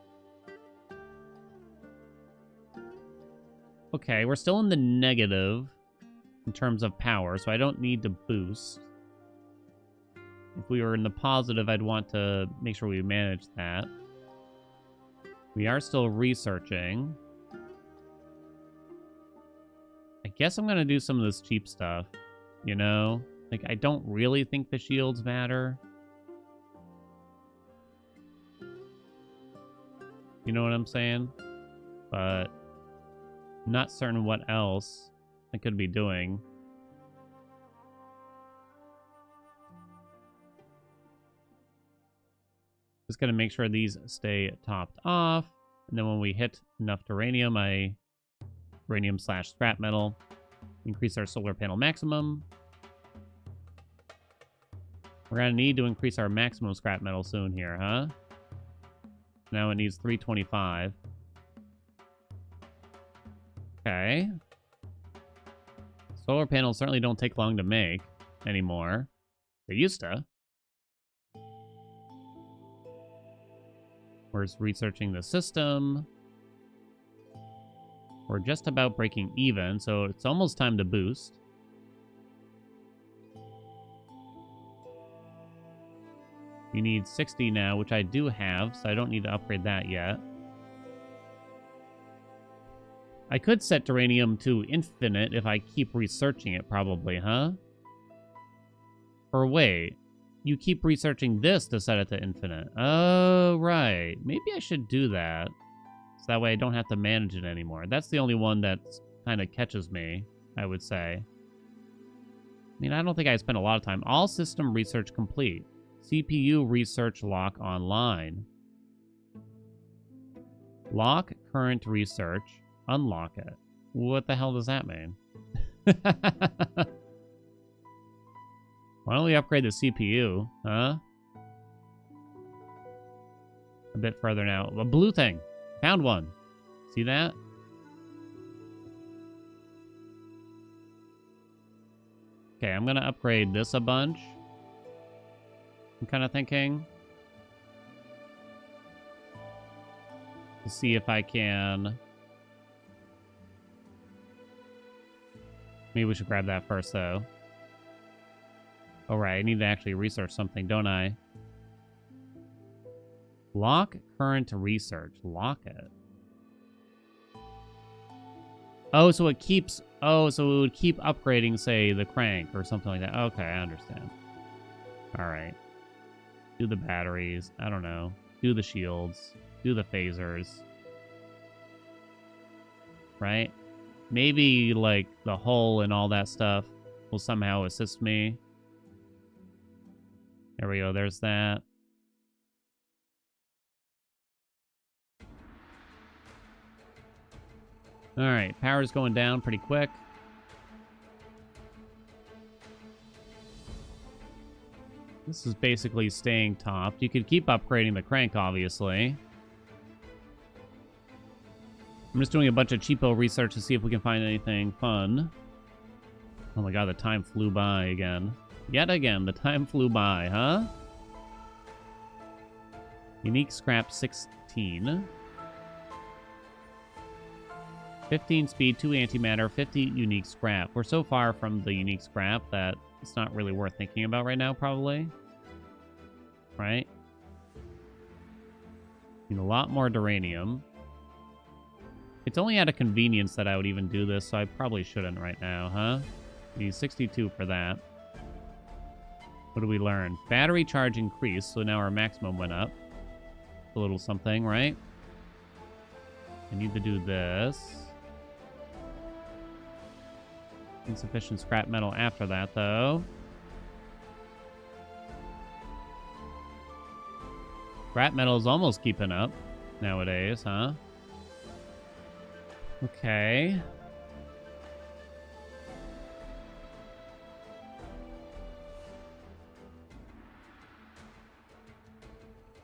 Okay, we're still in the negative in terms of power, so I don't need to boost. If we were in the positive, I'd want to make sure we manage that. We are still researching. I guess I'm going to do some of this cheap stuff, you know? Like, I don't really think the shields matter. You know what I'm saying? But I'm not certain what else I could be doing. Just going to make sure these stay topped off. And then when we hit enough uranium / scrap metal, increase our solar panel maximum. We're going to need to increase our maximum scrap metal soon here, huh? Now it needs 325. Okay. Solar panels certainly don't take long to make anymore. They used to. We're researching the system. We're just about breaking even, so it's almost time to boost. You need 60 now, which I do have, so I don't need to upgrade that yet. I could set duranium to infinite if I keep researching it, probably, huh? Or wait, you keep researching this to set it to infinite. Oh, right. Maybe I should do that. So that way I don't have to manage it anymore. That's the only one that kind of catches me, I would say. I mean, I don't think I spent a lot of time. All system research complete. CPU research lock online. Lock current research. Unlock it. What the hell does that mean? Why don't we upgrade the CPU? Huh? A bit further now. A blue thing. Found one. See that? Okay, I'm gonna upgrade this a bunch. I'm kind of thinking. To see if I can... Maybe we should grab that first, though. Oh, right. I need to actually research something, don't I? Lock current research. Lock it. Oh, so it keeps... Oh, so it would keep upgrading, say, the crank or something like that. Okay, I understand. All right. Do the batteries. I don't know. Do the shields. Do the phasers. Right? Maybe, like, the hull and all that stuff will somehow assist me. There we go. There's that. All right. Power's going down pretty quick. This is basically staying topped. You could keep upgrading the crank, obviously. I'm just doing a bunch of cheapo research to see if we can find anything fun. Oh my god, the time flew by again. Yet again, the time flew by, huh? Unique scrap 16. 15 speed, 2 antimatter, 50 unique scrap. We're so far from the unique scrap that it's not really worth thinking about right now, probably. Right? Need a lot more duranium. It's only out of convenience that I would even do this, so I probably shouldn't right now, huh? Need 62 for that. What do we learn? Battery charge increased, so now our maximum went up. A little something, right? I need to do this. Insufficient scrap metal after that, though. Scrap metal is almost keeping up nowadays, huh? Okay.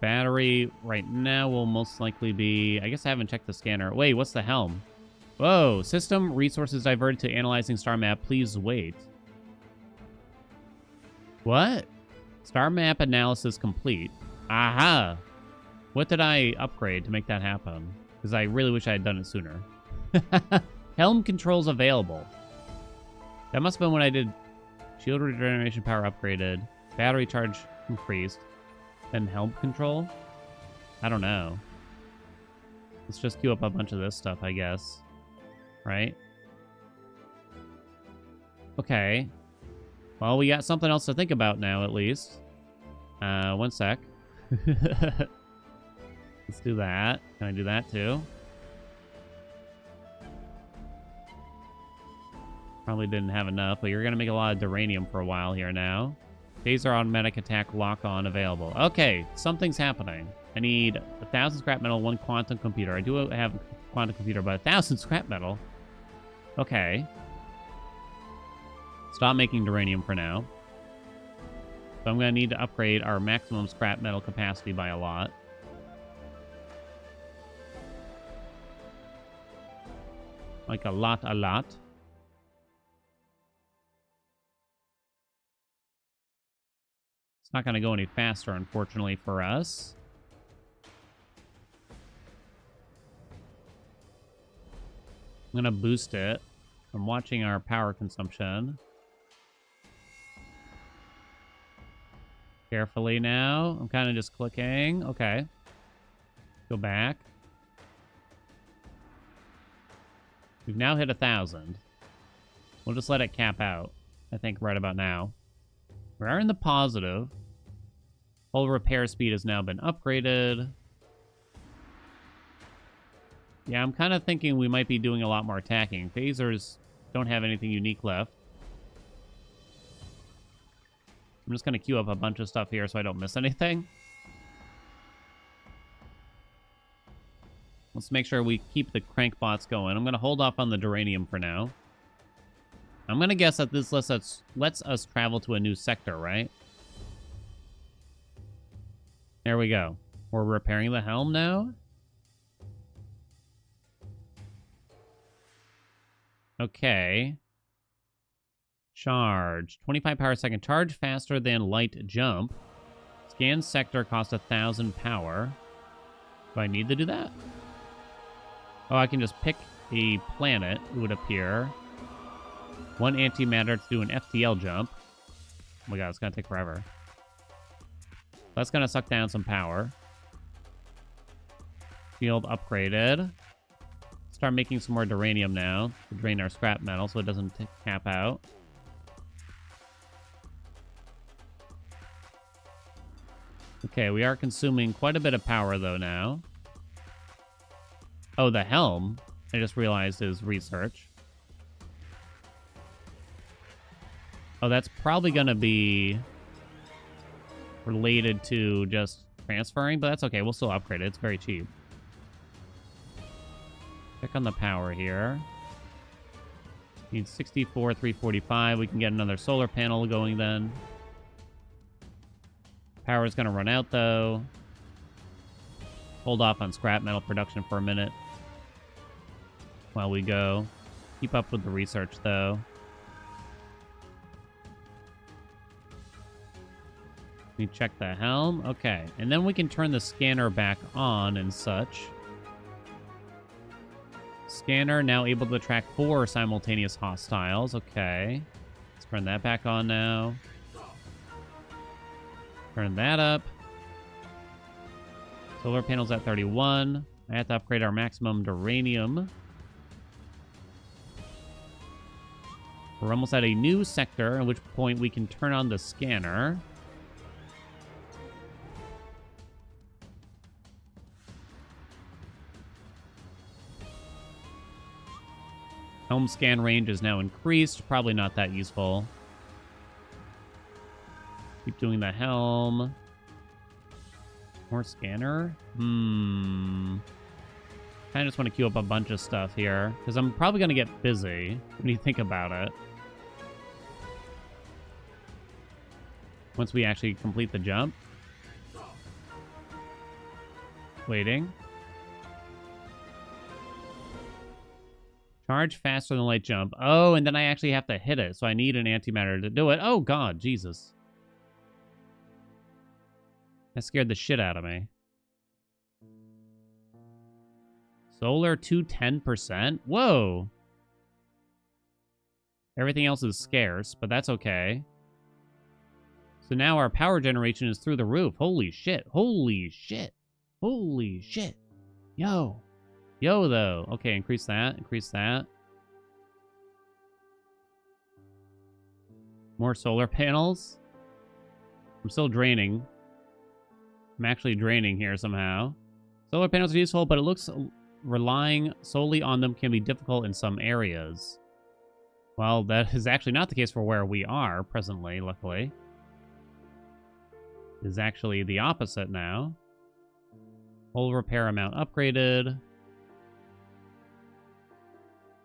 Battery right now will most likely be... I guess I haven't checked the scanner. Wait, what's the helm? Whoa, system resources diverted to analyzing star map. Please wait. What? Star map analysis complete. Aha! What did I upgrade to make that happen? Because I really wish I had done it sooner. Helm controls available. That must have been when I did shield regeneration power upgraded, battery charge increased, then helm control? I don't know. Let's just queue up a bunch of this stuff, I guess. Right? Okay. Well, we got something else to think about now, at least. One sec. Let's do that. Can I do that, too? Probably didn't have enough, but you're going to make a lot of duranium for a while here now. Phaser automatic attack lock-on available. Okay, something's happening. I need 1,000 scrap metal, 1 quantum computer. I do have a quantum computer, but 1,000 scrap metal? Okay. Stop making duranium for now. So I'm going to need to upgrade our maximum scrap metal capacity by a lot. Like a lot, a lot. It's not going to go any faster, unfortunately, for us. I'm going to boost it. I'm watching our power consumption. Carefully now. I'm kind of just clicking. Okay. Go back. We've now hit 1,000. We'll just let it cap out, I think, right about now. We are in the positive. Full repair speed has now been upgraded. Yeah, I'm kind of thinking we might be doing a lot more attacking. Phasers don't have anything unique left. I'm just going to queue up a bunch of stuff here so I don't miss anything. Let's make sure we keep the crank bots going. I'm going to hold off on the duranium for now. I'm going to guess that this lets us travel to a new sector, right? There we go. We're repairing the helm now. Okay. Charge. 25 power a second. Charge faster than light jump. Scan sector costs 1,000 power. Do I need to do that? Oh, I can just pick a planet, it would appear. 1 antimatter to do an FTL jump. Oh my god, it's gonna take forever. That's gonna suck down some power. Field upgraded. Start making some more duranium now to drain our scrap metal so it doesn't cap out. Okay, we are consuming quite a bit of power though now. Oh, the helm, I just realized, is research. Oh, that's probably going to be related to just transferring, but that's okay. We'll still upgrade it. It's very cheap. Check on the power here. Need 64, 345. We can get another solar panel going then. Power's going to run out, though. Hold off on scrap metal production for a minute while we go. Keep up with the research, though. Let me check the helm. Okay. And then we can turn the scanner back on and such. Scanner now able to track 4 simultaneous hostiles. Okay. Let's turn that back on now. Turn that up. Solar panels at 31. I have to upgrade our maximum duranium. We're almost at a new sector, at which point we can turn on the scanner. Helm scan range is now increased. Probably not that useful. Keep doing the helm. More scanner? Kind of just want to queue up a bunch of stuff here, because I'm probably going to get busy when you think about it. Once we actually complete the jump. Waiting. Charge faster than light jump. Oh, and then I actually have to hit it, so I need an antimatter to do it. Oh, God, Jesus. That scared the shit out of me. Solar 210%? Whoa. Everything else is scarce, but that's okay. So now our power generation is through the roof. Holy shit. Holy shit. Holy shit. Yo. Yo, though. Okay, increase that. Increase that. More solar panels. I'm still draining. I'm actually draining here somehow. Solar panels are useful, but it looks relying solely on them can be difficult in some areas. Well, that is actually not the case for where we are presently, luckily. It is actually the opposite now. Whole repair amount upgraded.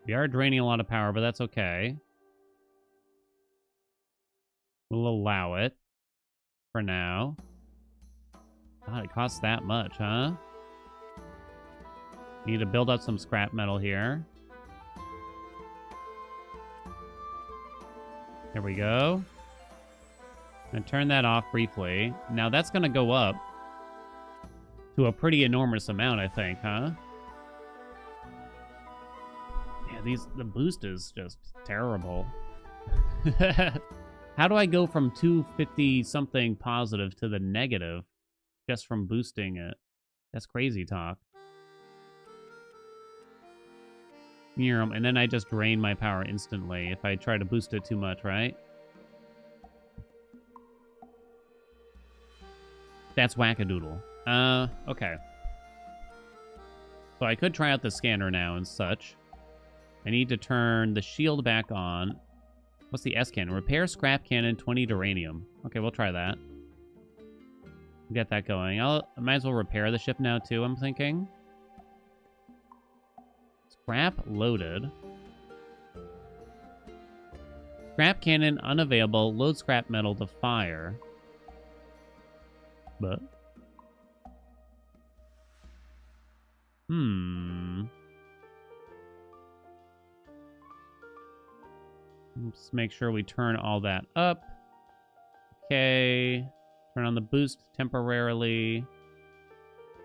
We are draining a lot of power, but that's okay. We'll allow it for now. God, it costs that much, huh? Need to build up some scrap metal here. There we go. And turn that off briefly. Now that's going to go up to a pretty enormous amount, I think, huh? Yeah, the boost is just terrible. How do I go from 250 something positive to the negative just from boosting it? That's crazy talk. And then I just drain my power instantly if I try to boost it too much, right? That's wackadoodle. Okay. So I could try out the scanner now and such. I need to turn the shield back on. What's the S cannon? Repair scrap cannon, 20 duranium. Okay, we'll try that. Get that going. I might as well repair the ship now, too, I'm thinking. Scrap loaded. Scrap cannon unavailable. Load scrap metal to fire. But... Let's make sure we turn all that up. Okay. Turn on the boost temporarily.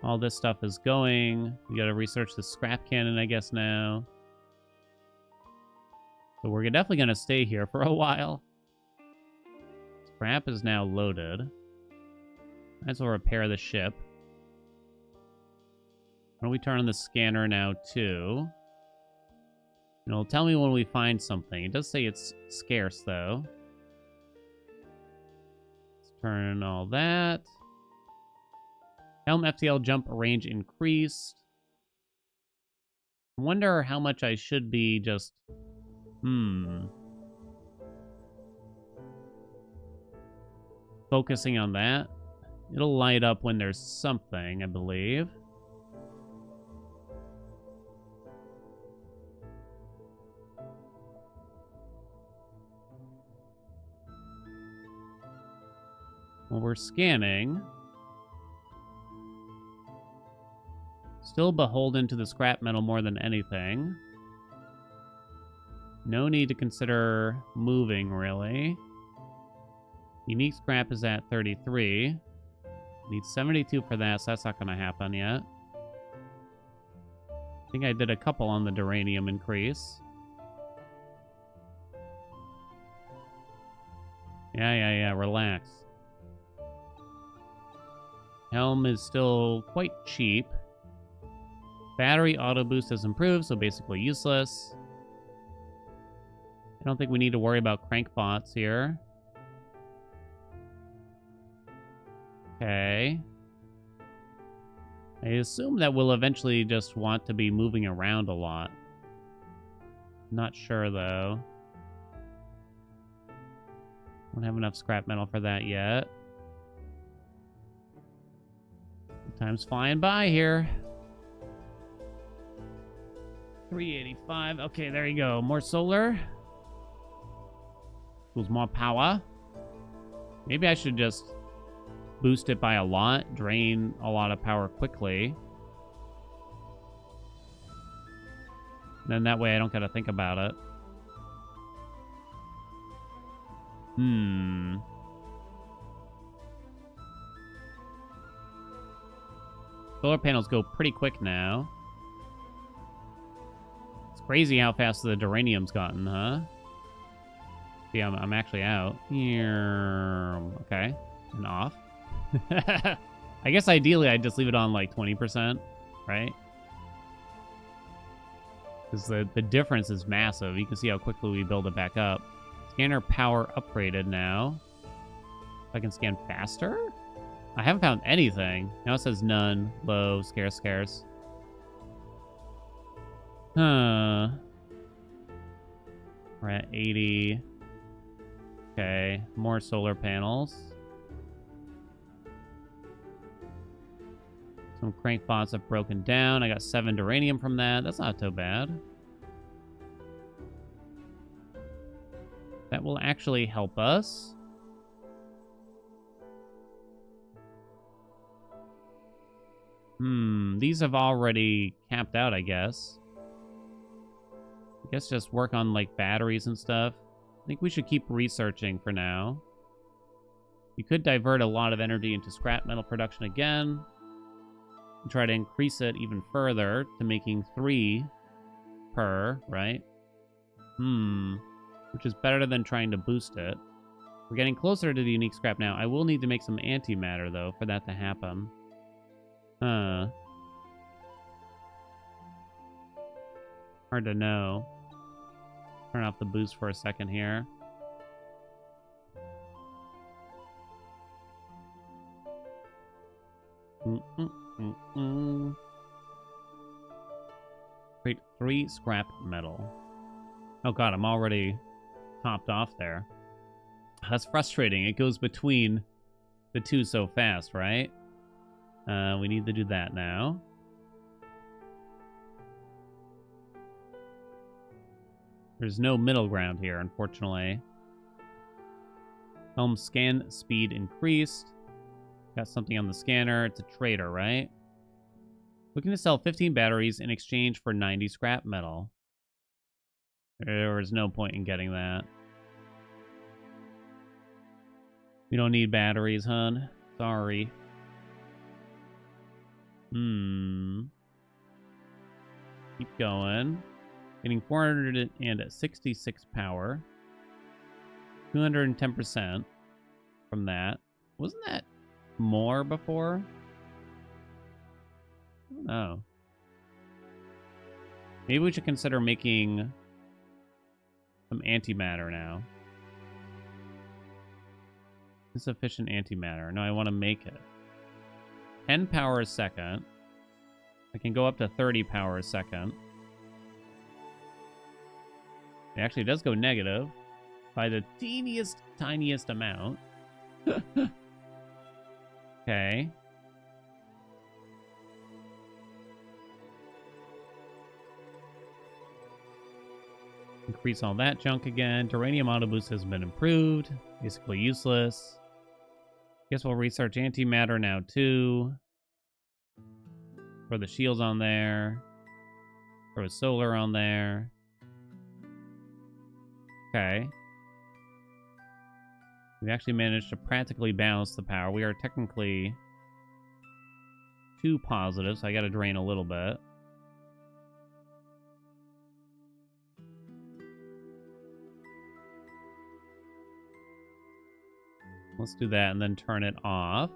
All this stuff is going. We gotta research the scrap cannon, I guess, now. So we're definitely gonna stay here for a while. Scrap is now loaded. Might as well repair the ship. Why don't we turn on the scanner now, too? And it'll tell me when we find something. It does say it's scarce, though. Let's turn all that. Helm FTL jump range increased. I wonder how much I should be just... focusing on that. It'll light up when there's something, I believe. Well, we're scanning. Still beholden to the scrap metal more than anything. No need to consider moving, really. Unique scrap is at 33. Need 72 for that, so that's not going to happen yet. I think I did a couple on the duranium increase. Yeah, relax. Helm is still quite cheap. Battery auto boost has improved, so basically useless. I don't think we need to worry about crankpots here. Okay. I assume that we'll eventually just want to be moving around a lot. Not sure, though. Don't have enough scrap metal for that yet. Time's flying by here. 385. Okay, there you go. More solar. Equals more power. Maybe I should just boost it by a lot, drain a lot of power quickly. Then that way I don't gotta think about it. Solar panels go pretty quick now. It's crazy how fast the duranium's gotten, huh? See, I'm actually out. Okay. And off. I guess ideally I'd just leave it on like 20%, right? Because the difference is massive. You can see how quickly we build it back up. Scanner power upgraded now. If I can scan faster? I haven't found anything. Now it says none, low, scarce, scarce. Huh. We're at 80. Okay, more solar panels. Some crankpots have broken down. I got 7 duranium from that. That's not too bad. That will actually help us. These have already capped out, I guess. I guess just work on, like, batteries and stuff. I think we should keep researching for now. You could divert a lot of energy into scrap metal production again. And try to increase it even further to making 3 per, right? Which is better than trying to boost it. We're getting closer to the unique scrap now. I will need to make some antimatter, though, for that to happen. Hard to know. Turn off the boost for a second here. Create 3 scrap metal. Oh god, I'm already topped off there. That's frustrating. It goes between the two so fast, right? We need to do that now. There's no middle ground here, unfortunately. Helm scan speed increased. Got something on the scanner. It's a trader, right? Looking to sell 15 batteries in exchange for 90 scrap metal. There was no point in getting that. We don't need batteries, hun. Sorry. Keep going. Getting 466 power. 210% from that. Wasn't that more before? Oh. Maybe we should consider making some antimatter now. Insufficient antimatter. No, I want to make it. 10 power a second. I can go up to 30 power a second. It actually does go negative by the teeniest, tiniest amount. Okay. Increase all that junk again. Duranium auto boost has been improved. Basically useless. Guess we'll research antimatter now too. Throw the shields on there. Throw a solar on there. Okay. We actually managed to practically balance the power. We are technically too positive, so I gotta drain a little bit. Let's do that and then turn it off.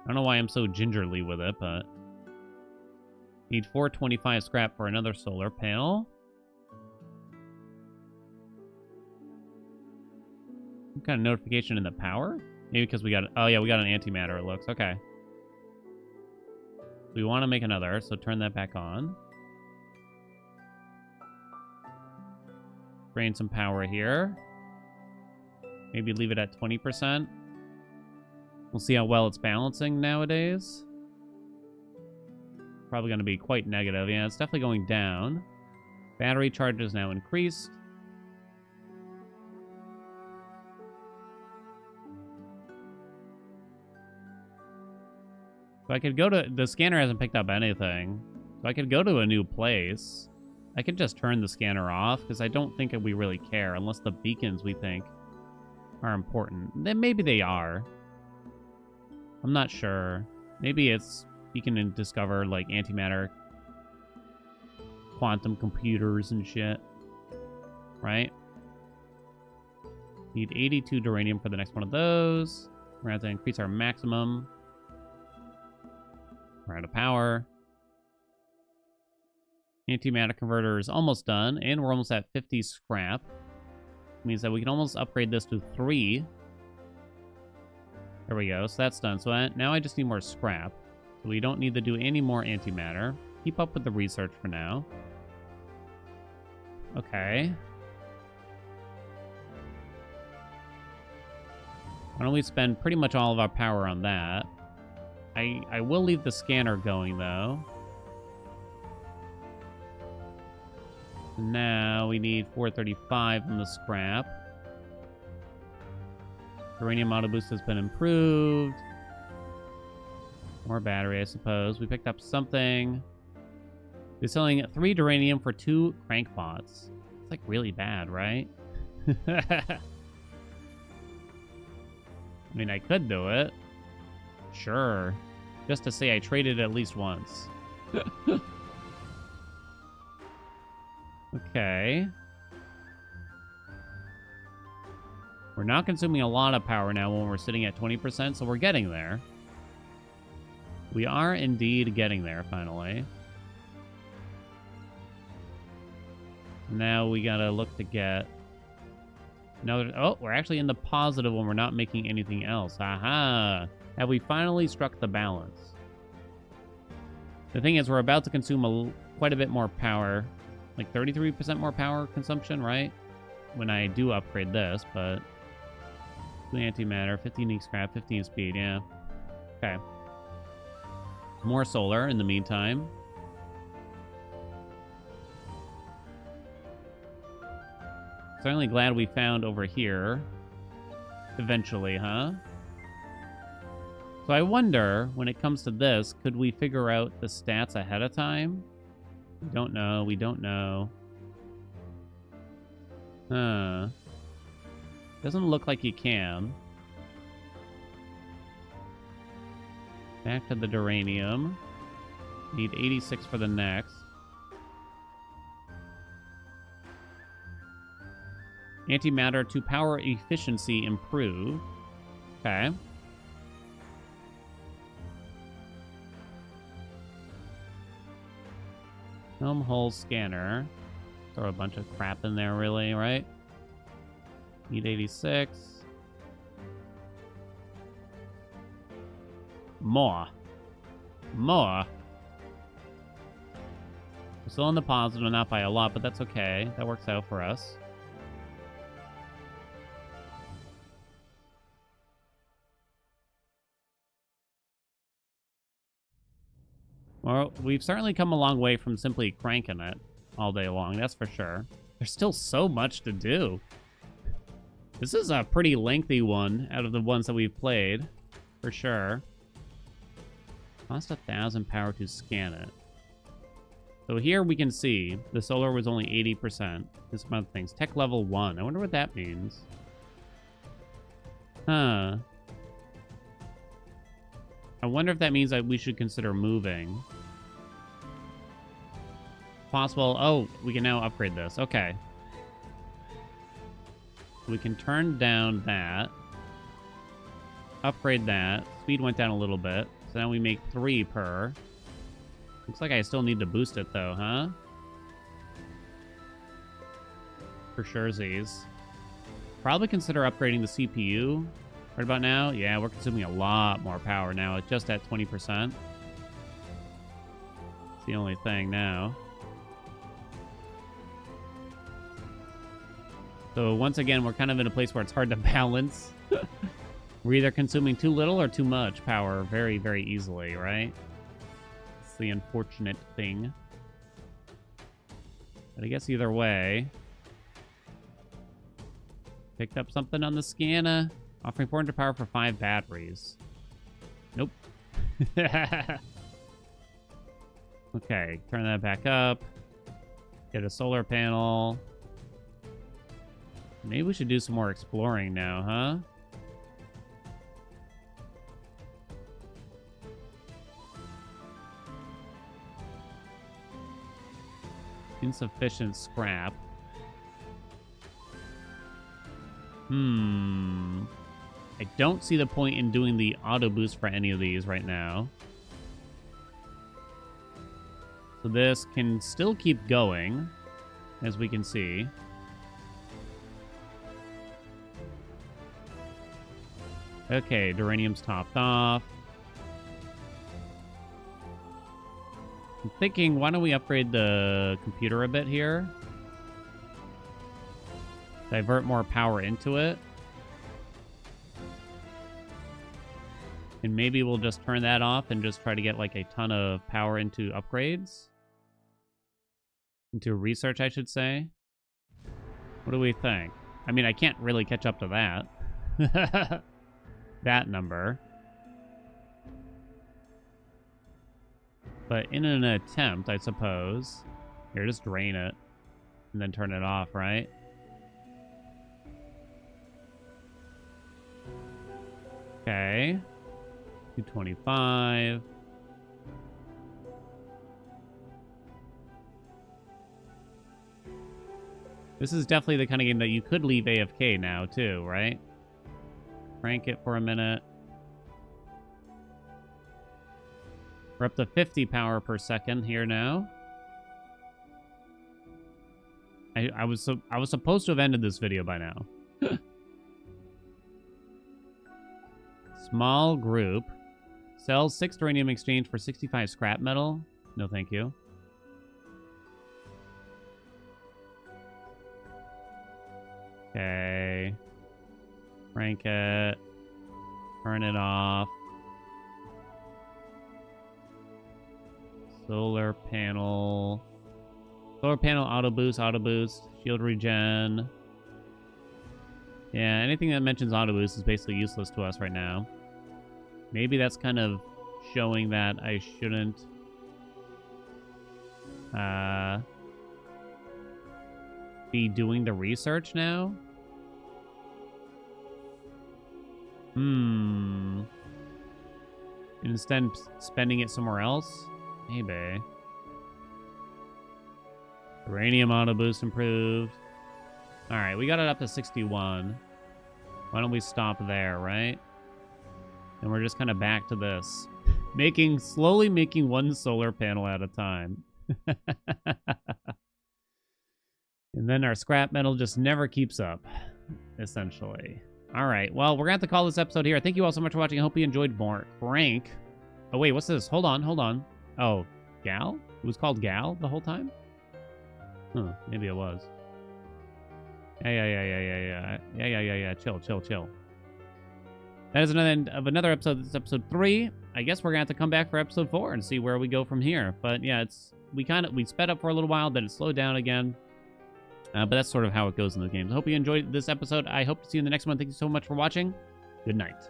I don't know why I'm so gingerly with it, but... Need 425 scrap for another solar panel. Some kind of notification in the power? Maybe because we got... Oh, yeah, we got an antimatter, it looks. Okay. We want to make another, so turn that back on. Drain some power here. Maybe leave it at 20%. We'll see how well it's balancing nowadays. Probably going to be quite negative. Yeah, it's definitely going down. Battery charge is now increased. So I could go to... The scanner hasn't picked up anything. So I could go to a new place. I could just turn the scanner off, because I don't think we really care, unless the beacons we think are important. Then maybe they are. I'm not sure. Maybe it's... You can discover, like, antimatter, quantum computers and shit. Right? Need 82 duranium for the next one of those. We're going to have to increase our maximum. We're out of power. Antimatter converter is almost done, and we're almost at 50 scrap. Means that we can almost upgrade this to 3. There we go, so that's done. So now I just need more scrap. So we don't need to do any more antimatter. Keep up with the research for now. Okay. Why don't we spend pretty much all of our power on that? I will leave the scanner going, though. Now we need 435 in the scrap. Uranium auto boost has been improved. More battery, I suppose. We picked up something. We're selling 3 duranium for 2 crankpots. It's like really bad, right? I mean, I could do it. Sure. Just to say I traded at least once. Okay. We're not consuming a lot of power now when we're sitting at 20%, so we're getting there. We are indeed getting there, finally. Now we gotta look to get... another... Oh, we're actually in the positive when we're not making anything else. Aha! Have we finally struck the balance? The thing is, we're about to consume quite a bit more power. Like 33% more power consumption, right? When I do upgrade this, but... 2 antimatter, 15 ink scrap, 15 speed, yeah. Okay. More solar in the meantime. Certainly glad we found over here. Eventually, huh? So I wonder, when it comes to this, could we figure out the stats ahead of time? We don't know. We don't know. Huh. Doesn't look like you can. Back to the duranium. Need 86 for the next. Antimatter to power efficiency improve. Okay. Film hole scanner. Throw a bunch of crap in there, really, right? Need 86. More. More. We're still in the positive, not by a lot, but that's okay. That works out for us. Well, we've certainly come a long way from simply cranking it all day long, that's for sure. There's still so much to do. This is a pretty lengthy one out of the ones that we've played, for sure. Cost 1,000 power to scan it. So here we can see the solar was only 80%. This amount of things. Tech level 1. I wonder what that means. Huh. I wonder if that means that we should consider moving. Possible. Oh, we can now upgrade this. Okay. We can turn down that. Upgrade that. Speed went down a little bit. So now we make 3 per. Looks like I still need to boost it, though, huh? For sure, Z's. Probably consider upgrading the CPU right about now. Yeah, we're consuming a lot more power now. It's just at 20%. It's the only thing now. So once again, we're kind of in a place where it's hard to balance. We're either consuming too little or too much power very, very easily, right? It's the unfortunate thing. But I guess either way. Picked up something on the scanner. Offering 400 power for 5 batteries. Nope. Okay, turn that back up. Get a solar panel. Maybe we should do some more exploring now, huh? Insufficient scrap. I don't see the point in doing the auto boost for any of these right now. So this can still keep going, as we can see. Okay, duranium's topped off. I'm thinking, why don't we upgrade the computer a bit here? Divert more power into it. And maybe we'll just turn that off and just try to get like a ton of power into upgrades. Into research, I should say. What do we think? I mean, I can't really catch up to that. That number. But in an attempt, I suppose. Here, just drain it. And then turn it off, right? Okay. 225. This is definitely the kind of game that you could leave AFK now, too, right? Crank it for a minute. We're up to 50 power per second here now. I was supposed to have ended this video by now. Small group. Sells 6 duranium exchange for 65 scrap metal. No, thank you. Okay. Crank it. Turn it off. Solar panel. Solar panel auto boost, shield regen. Yeah, anything that mentions auto boost is basically useless to us right now. Maybe that's kind of showing that I shouldn't be doing the research now. Instead spending it somewhere else? Maybe. Duranium auto boost improved. Alright, we got it up to 61. Why don't we stop there, right? And we're just kind of back to this. Slowly making one solar panel at a time. And then our scrap metal just never keeps up, essentially. All right, well, we're going to have to call this episode here. Thank you all so much for watching. I hope you enjoyed more Crank. Oh, wait, what's this? Hold on. Oh, Gal? It was called Gal the whole time? Huh, maybe it was. Yeah. Chill. That is another end of another episode. This is episode 3. I guess we're going to have to come back for episode 4 and see where we go from here. But yeah, we sped up for a little while, then it slowed down again. But that's sort of how it goes in the games. I hope you enjoyed this episode. I hope to see you in the next one. Thank you so much for watching. Good night.